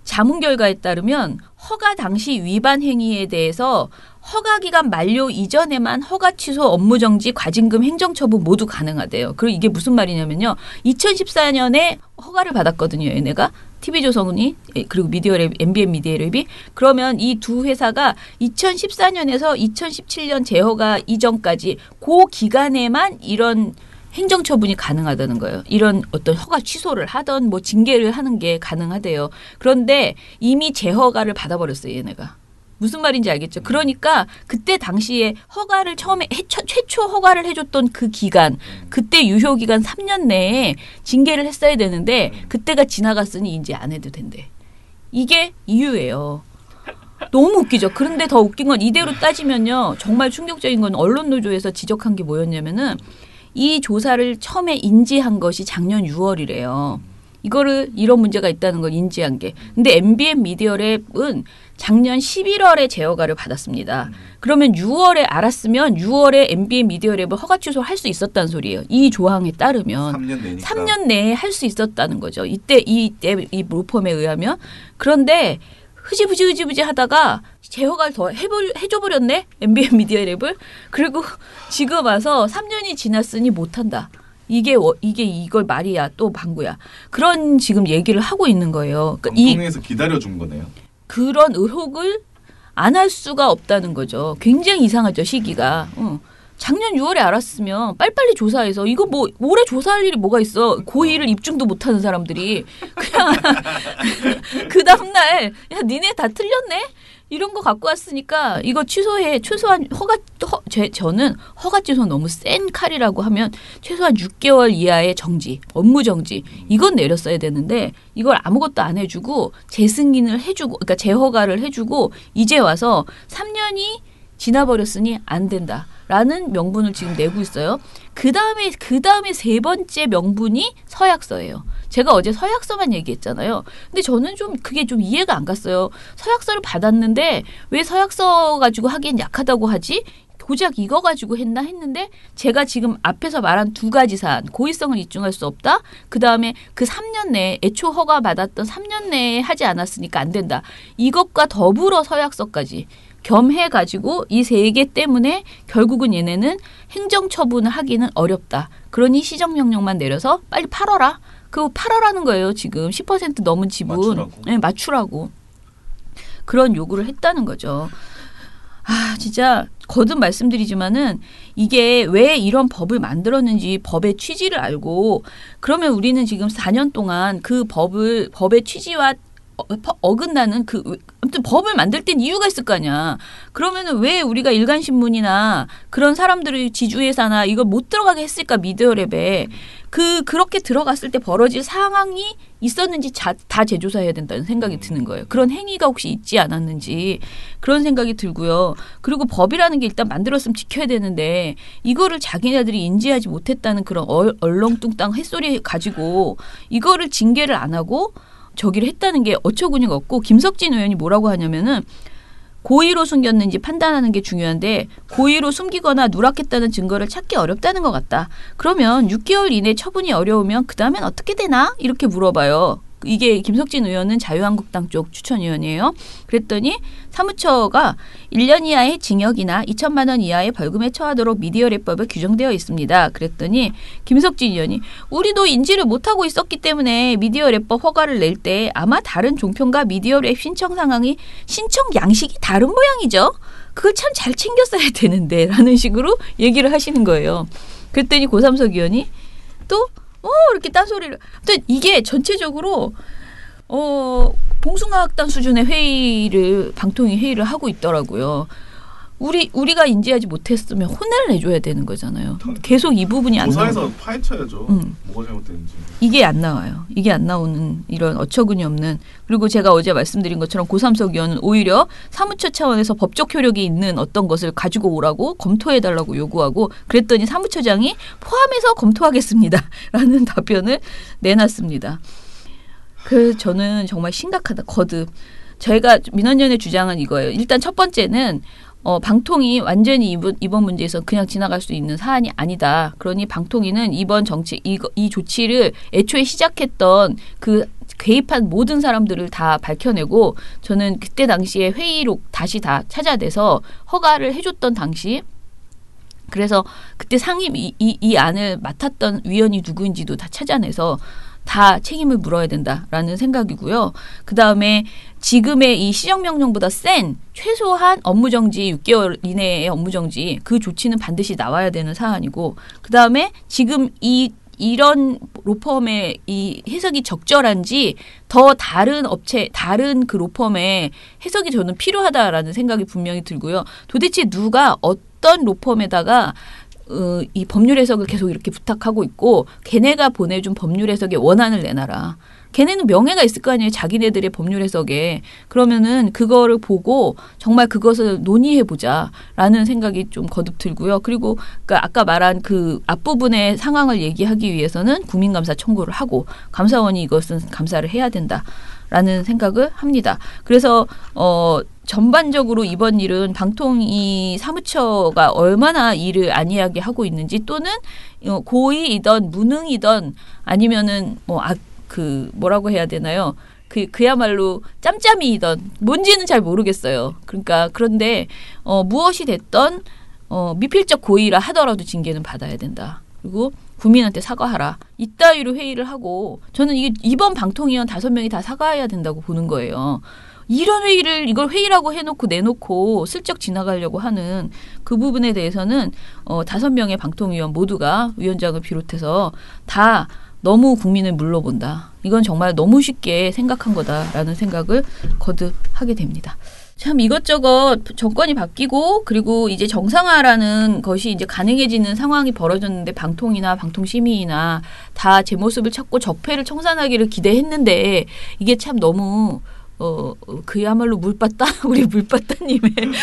자문 결과에 따르면 허가 당시 위반 행위에 대해서 허가기간 만료 이전에만 허가 취소, 업무정지, 과징금, 행정처분 모두 가능하대요. 그리고 이게 무슨 말이냐면요. 2014년에 허가를 받았거든요. 얘네가. TV조선이 그리고 미디어랩, MBN 미디어랩이. 그러면 이 두 회사가 2014년에서 2017년 재허가 이전까지 그 기간에만 이런 행정처분이 가능하다는 거예요. 이런 어떤 허가 취소를 하던 뭐 징계를 하는 게 가능하대요. 그런데 이미 재허가를 받아버렸어요. 얘네가. 무슨 말인지 알겠죠? 그러니까 그때 당시에 허가를 처음에 최초 허가를 해줬던 그 기간, 그때 유효기간 3년 내에 징계를 했어야 되는데 그때가 지나갔으니 이제 안 해도 된대. 이게 이유예요. 너무 웃기죠. 그런데 더 웃긴 건 이대로 따지면요. 정말 충격적인 건 언론노조에서 지적한 게 뭐였냐면은 이 조사를 처음에 인지한 것이 작년 6월이래요. 이런 문제가 있다는 걸 인지한 게. 근데 MBN 미디어랩은 작년 11월에 재허가를 받았습니다. 그러면 6월에 알았으면 6월에 MBN 미디어랩을 허가 취소할 수 있었다는 소리예요. 이 조항에 따르면 3년 내에 할 수 있었다는 거죠. 이때 이 로펌에 의하면. 그런데 흐지부지 하다가 재허가를 더 해줘버렸네. MBN 미디어랩을. 그리고 지금 와서 3년이 지났으니 못한다. 이걸 말이야 또 방구야. 그런 지금 얘기를 하고 있는 거예요.
그러니까 방통위에서 기다려준 거네요.
그런 의혹을 안 할 수가 없다는 거죠. 굉장히 이상하죠, 시기가. 작년 6월에 알았으면 빨리빨리 조사해서 이거 뭐 올해 조사할 일이 뭐가 있어. 고의를 입증도 못하는 사람들이 그냥 그 다음날 야 니네 다 틀렸네? 이런 거 갖고 왔으니까 이거 취소해. 최소한 저는 허가 취소 너무 센 칼이라고 하면 최소한 6개월 이하의 정지, 업무 정지 이건 내렸어야 되는데 이걸 아무것도 안 해주고 재승인을 해주고 그러니까 재허가를 해주고 이제 와서 3년이 지나버렸으니 안 된다라는 명분을 지금 내고 있어요. 그 다음에 세 번째 명분이 서약서예요. 제가 어제 서약서만 얘기했잖아요. 근데 저는 그게 좀 이해가 안 갔어요. 서약서를 받았는데 왜 서약서 가지고 하기엔 약하다고 하지? 고작 이거 가지고 했나 했는데 제가 지금 앞에서 말한 두 가지 사안, 고의성을 입증할 수 없다. 그다음에 그 3년 내에 애초 허가 받았던 3년 내에 하지 않았으니까 안 된다. 이것과 더불어 서약서까지 겸해가지고 이 세 개 때문에 결국은 얘네는 행정처분을 하기는 어렵다. 그러니 시정명령만 내려서 빨리 팔아라. 그거 팔아라는 거예요. 지금 10% 넘은 지분. 맞추라고. 그런 요구를 했다는 거죠. 진짜 거듭 말씀드리지만은 이게 왜 이런 법을 만들었는지 법의 취지를 알고 그러면 우리는 지금 4년 동안 그 법의 취지와 어긋나는 아무튼 법을 만들 땐 이유가 있을 거 아니야. 그러면은 왜 우리가 일간신문이나 그런 사람들의 지주회사나 이걸 못 들어가게 했을까 미디어랩에. 그렇게 들어갔을 때 벌어질 상황이 있었는지 다 재조사해야 된다는 생각이 드는 거예요. 그런 행위가 혹시 있지 않았는지 그런 생각이 들고요. 그리고 법이라는 게 일단 만들었으면 지켜야 되는데 이거를 자기네들이 인지하지 못했다는 그런 얼렁뚱땅 햇소리 가지고 이거를 징계를 안 하고 저기를 했다는 게 어처구니가 없고 김석진 의원이 뭐라고 하냐면은 고의로 숨겼는지 판단하는 게 중요한데 고의로 숨기거나 누락했다는 증거를 찾기 어렵다는 것 같다. 그러면 6개월 이내 처분이 어려우면 그다음엔 어떻게 되나? 이렇게 물어봐요. 이게 김석진 의원은 자유한국당 쪽 추천위원이에요. 그랬더니 사무처가 1년 이하의 징역이나 2천만 원 이하의 벌금에 처하도록 미디어랩법에 규정되어 있습니다. 그랬더니 김석진 의원이 우리도 인지를 못하고 있었기 때문에 미디어랩법 허가를 낼 때 아마 다른 종편과 미디어랩 신청 상황이 신청 양식이 다른 모양이죠. 그걸 참 잘 챙겼어야 되는데 라는 식으로 얘기를 하시는 거예요. 그랬더니 고삼석 의원이 또 이렇게 딴소리를. 이게 전체적으로 봉숭아학당 수준의 회의를 방통위 회의를 하고 있더라고요. 우리가 인지하지 못했으면 혼을 내줘야 되는 거잖아요. 계속 이 부분이 안 나와요.
조사해서 파헤쳐야죠. 뭐가 잘못됐는지.
이게 안 나와요. 이게 안 나오는 이런 어처구니 없는. 그리고 제가 어제 말씀드린 것처럼 고삼석 의원은 오히려 사무처 차원에서 법적 효력이 있는 어떤 것을 가지고 오라고 검토해달라고 요구하고 그랬더니 사무처장이 포함해서 검토하겠습니다. 라는 답변을 내놨습니다. 저는 정말 심각하다. 거듭. 저희가 민원연의 주장은 이거예요. 일단 첫 번째는 방통위 완전히 이번 문제에서 그냥 지나갈 수 있는 사안이 아니다. 그러니 방통위는 이번 정치 이 조치를 애초에 시작했던 그 개입한 모든 사람들을 다 밝혀내고 저는 그때 당시에 회의록 다시 다 찾아내서 허가를 해줬던 당시 그래서 그때 상임 이 안을 맡았던 위원이 누구인지도 다 찾아내서 다 책임을 물어야 된다라는 생각이고요. 그다음에 지금의 이 시정명령보다 센 최소한 업무정지 6개월 이내의 업무정지 그 조치는 반드시 나와야 되는 사안이고 그다음에 지금 이런 로펌의 이 해석이 적절한지 더 다른 업체, 다른 그 로펌의 해석이 저는 필요하다라는 생각이 분명히 들고요. 도대체 누가 어떤 로펌에다가 이 법률 해석을 계속 이렇게 부탁하고 있고 걔네가 보내준 법률 해석의 원안을 내놔라. 걔네는 명예가 있을 거 아니에요. 자기네들의 법률 해석에. 그러면은 그거를 보고 정말 그것을 논의해보자라는 생각이 좀 거듭 들고요. 그리고 그러니까 아까 말한 그 앞부분의 상황을 얘기하기 위해서는 국민감사 청구를 하고 감사원이 이것은 감사를 해야 된다라는 생각을 합니다. 그래서 전반적으로 이번 일은 방통위 사무처가 얼마나 일을 안이하게 하고 있는지 또는 고의이던 무능이던 아니면은 뭐라고 해야 되나요? 그야말로 짬짬이이던 뭔지는 잘 모르겠어요. 그러니까 그런데 무엇이 됐던 미필적 고의라 하더라도 징계는 받아야 된다. 그리고 국민한테 사과하라. 이따위로 회의를 하고 저는 이번 방통위원 5명이 다 사과해야 된다고 보는 거예요. 이런 회의를 이걸 회의라고 해놓고 내놓고 슬쩍 지나가려고 하는 그 부분에 대해서는 5명의 방통위원 모두가 위원장을 비롯해서 다 너무 국민을 물러본다. 이건 정말 너무 쉽게 생각한 거다라는 생각을 거듭 하게 됩니다. 참 이것저것 정권이 바뀌고 그리고 이제 정상화라는 것이 이제 가능해지는 상황이 벌어졌는데 방통이나 방통심의나 다 제 모습을 찾고 적폐를 청산하기를 기대했는데 이게 참 너무 그야말로 물빠따 우리 물빠따님의 표현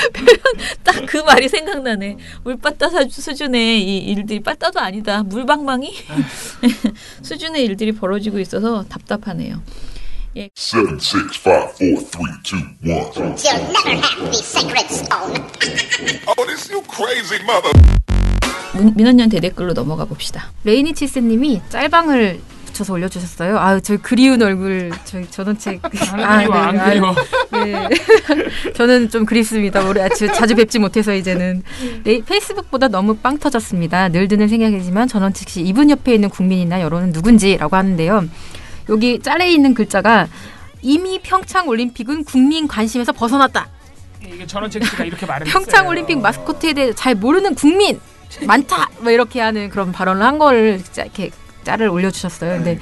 딱 그 말이 생각나네. 물빠따 수준의 이 일들이 빠따도 아니다. 물방망이 수준의 일들이 벌어지고 있어서 답답하네요. 예.
7, 6, 5, 4, 3, 2, 1. You'll never have the sacred stone. Oh, this you crazy mother.
민원연 대댓글로 넘어가 봅시다.
레이니치스님이 짤방을 붙여서 올려주셨어요. 저 그리운 얼굴, 저희 전원책.
안 그리워.
네. 저는 좀 그립습니다. 우리 자주 뵙지 못해서 이제는. 페이스북보다 너무 빵 터졌습니다. 늘 드는 생각이지만 전원책 시 이분 옆에 있는 국민이나 여론은 누군지라고 하는데요. 여기 짤에 있는 글자가 이미 평창올림픽은 국민 관심에서 벗어났다.
이게 전원책 씨가 이렇게 말했어요.
평창올림픽 마스코트에 대해 잘 모르는 국민 많다. 뭐 이렇게 하는 그런 발언을 한 거를 이렇게 짤을 올려주셨어요. 근데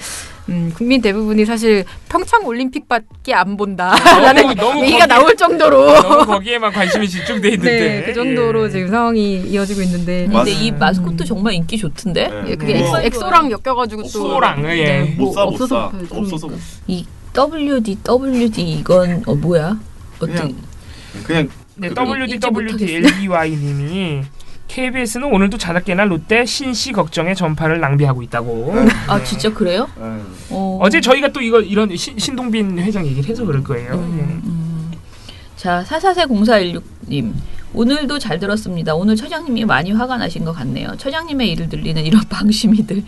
국민 대부분이 사실 평창올림픽밖에 안 본다. 라는 얘기가 나올 정도로
너무 거기에만 관심이 집중돼 있는데
네, 그 정도로 지금 상황이 이어지고 있는데
근데 이 마스코트 정말 인기 좋던데?
네. 그게 엑소랑 엮여가지고 또
소랑
네.
못 사. 없어서
이 WD 이건 뭐야?
그냥
네, WDWDLBY님이 KBS는 오늘도 자작계나 롯데 신씨 걱정에 전파를 낭비하고 있다고.
아 진짜 그래요?
어제 저희가 또 이런 신동빈 회장 얘기를 해서 그럴 거예요.
자 4440416님 오늘도 잘 들었습니다. 오늘 처장님이 많이 화가 나신 것 같네요. 처장님의 일을 늘리는 이런 방심이들.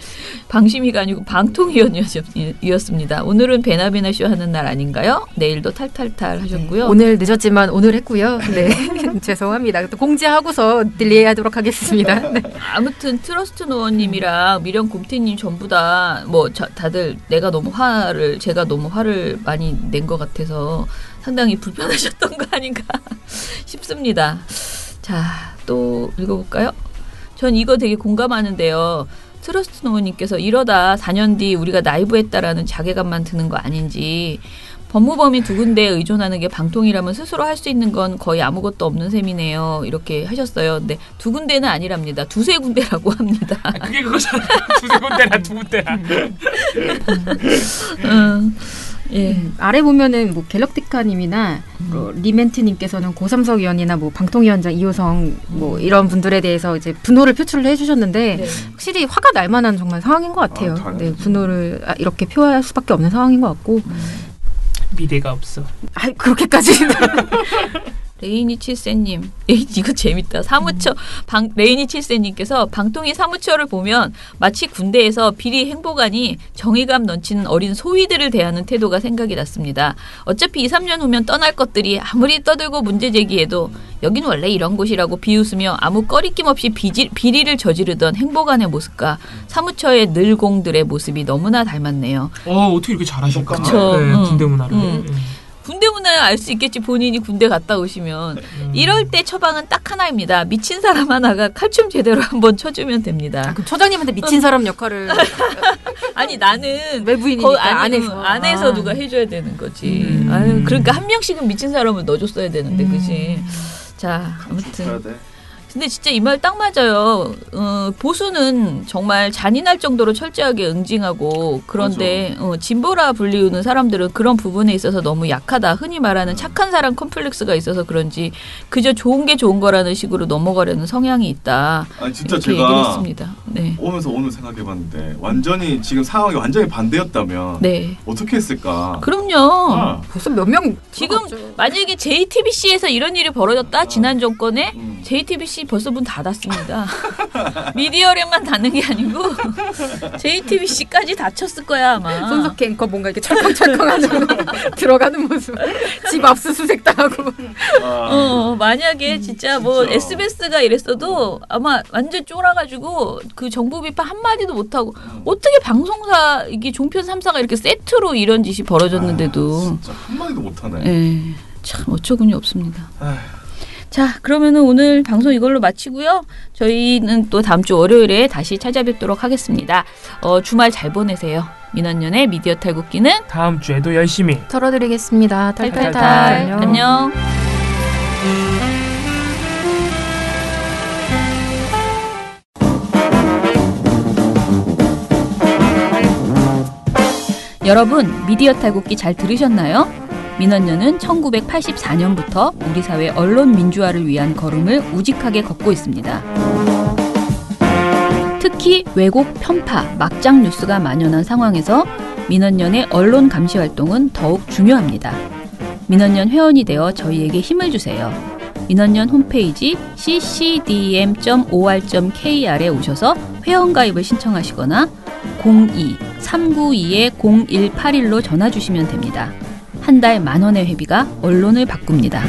방심이가 아니고 방통위원이었습니다. 오늘은 베나베나쇼 하는 날 아닌가요? 내일도 탈탈탈 하셨고요.
오늘 늦었지만 오늘 했고요. 네. 죄송합니다. 또 공지하고서 딜레이하도록 하겠습니다. 네.
아무튼 트러스트 노원님이랑 미련 곰태님 전부 다 뭐 다들 제가 너무 화를 많이 낸 것 같아서 상당히 불편하셨던 거 아닌가 싶습니다. 자, 또 읽어볼까요? 전 이거 되게 공감하는데요. 트러스트 노원님께서 이러다 4년 뒤 우리가 나이브했다라는 자괴감만 드는 거 아닌지, 법무범인 두 군데에 의존하는 게 방통이라면 스스로 할 수 있는 건 거의 아무것도 없는 셈이네요. 이렇게 하셨어요. 근데 두 군데는 아니랍니다. 두세 군데라고 합니다.
그게 그거잖아요. 두세 군데나 두 군데나.
예. 아래 보면은 뭐 갤럭티카님이나 리멘트님께서는 고삼석 의원이나 뭐 방통위원장 이호성 뭐 이런 분들에 대해서 이제 분노를 표출을 해주셨는데
네.
확실히 화가 날 만한 정말 상황인 것 같아요. 네, 분노를 이렇게 표할 수밖에 없는 상황인 것 같고.
미래가 없어.
아, 그렇게까지.
레이니 칠세님, 이거 재밌다. 사무처 레이니 칠세님께서 방통위 사무처를 보면 마치 군대에서 비리 행보관이 정의감 넘치는 어린 소위들을 대하는 태도가 생각이 났습니다. 어차피 2, 3년 후면 떠날 것들이 아무리 떠들고 문제 제기해도 여긴 원래 이런 곳이라고 비웃으며 아무 꺼리낌 없이 비리를 저지르던 행보관의 모습과 사무처의 늘공들의 모습이 너무나 닮았네요.
어떻게 이렇게 잘하실까?
그쵸.
네, 군대 문화를.
군대 문화를 알 수 있겠지. 본인이 군대 갔다 오시면. 이럴 때 처방은 딱 하나입니다. 미친 사람 하나가 칼춤 제대로 한번 쳐주면 됩니다.
그럼 처장님한테 미친 사람 역할을.
아니 나는
외부인이니까
안에서 누가 해줘야 되는 거지. 아유, 그러니까 한 명씩은 미친 사람을 넣어줬어야 되는데 그지. 자, 아무튼. 근데 진짜 이 말 딱 맞아요. 보수는 정말 잔인할 정도로 철저하게 응징하고, 그런데 진보라 불리우는 사람들은 그런 부분에 있어서 너무 약하다. 흔히 말하는 착한 사람 컴플렉스가 있어서 그런지 그저 좋은 게 좋은 거라는 식으로 넘어가려는 성향이 있다.
아니 진짜
이렇게
제가
얘기를 했습니다. 네.
오면서 오늘 생각해봤는데 완전히 지금 상황이 완전히 반대였다면
네.
어떻게 했을까?
그럼요.
벌써 몇 명
지금 만약에 JTBC에서 이런 일이 벌어졌다. 지난 정권에 JTBC 벌써 문 닫았습니다. 미디어랩만 닫는 게 아니고 JTBC까지 닫혔을 거야 아마.
손석희 앵커 뭔가 이렇게 철컹철컹하는 들어가는 모습. 집 압수수색 당하고.
만약에 진짜 뭐 SBS가 이랬어도 아마 완전 쫄아가지고 그 정부 비판 한마디도 못하고, 어떻게 방송사 이게 종편 3사가 이렇게 세트로 이런 짓이 벌어졌는데도
진짜 한마디도 못하네.
네, 참 어처구니 없습니다. 자, 그러면은 오늘 방송 이걸로 마치고요. 저희는 또 다음 주 월요일에 다시 찾아뵙도록 하겠습니다. 주말 잘 보내세요. 민원연의 미디어 탈곡기는
다음 주에도 열심히
털어드리겠습니다. 탈탈탈.
안녕. 여러분, 미디어 탈곡기 잘 들으셨나요? 민원연은 1984년부터 우리 사회 언론 민주화를 위한 걸음을 우직하게 걷고 있습니다. 특히 왜곡, 편파, 막장 뉴스가 만연한 상황에서 민원연의 언론 감시 활동은 더욱 중요합니다. 민원연 회원이 되어 저희에게 힘을 주세요. 민원연 홈페이지 ccdm.or.kr에 오셔서 회원가입을 신청하시거나 02-392-0181로 전화 주시면 됩니다. 한 달 10,000원의 회비가 언론을 바꿉니다.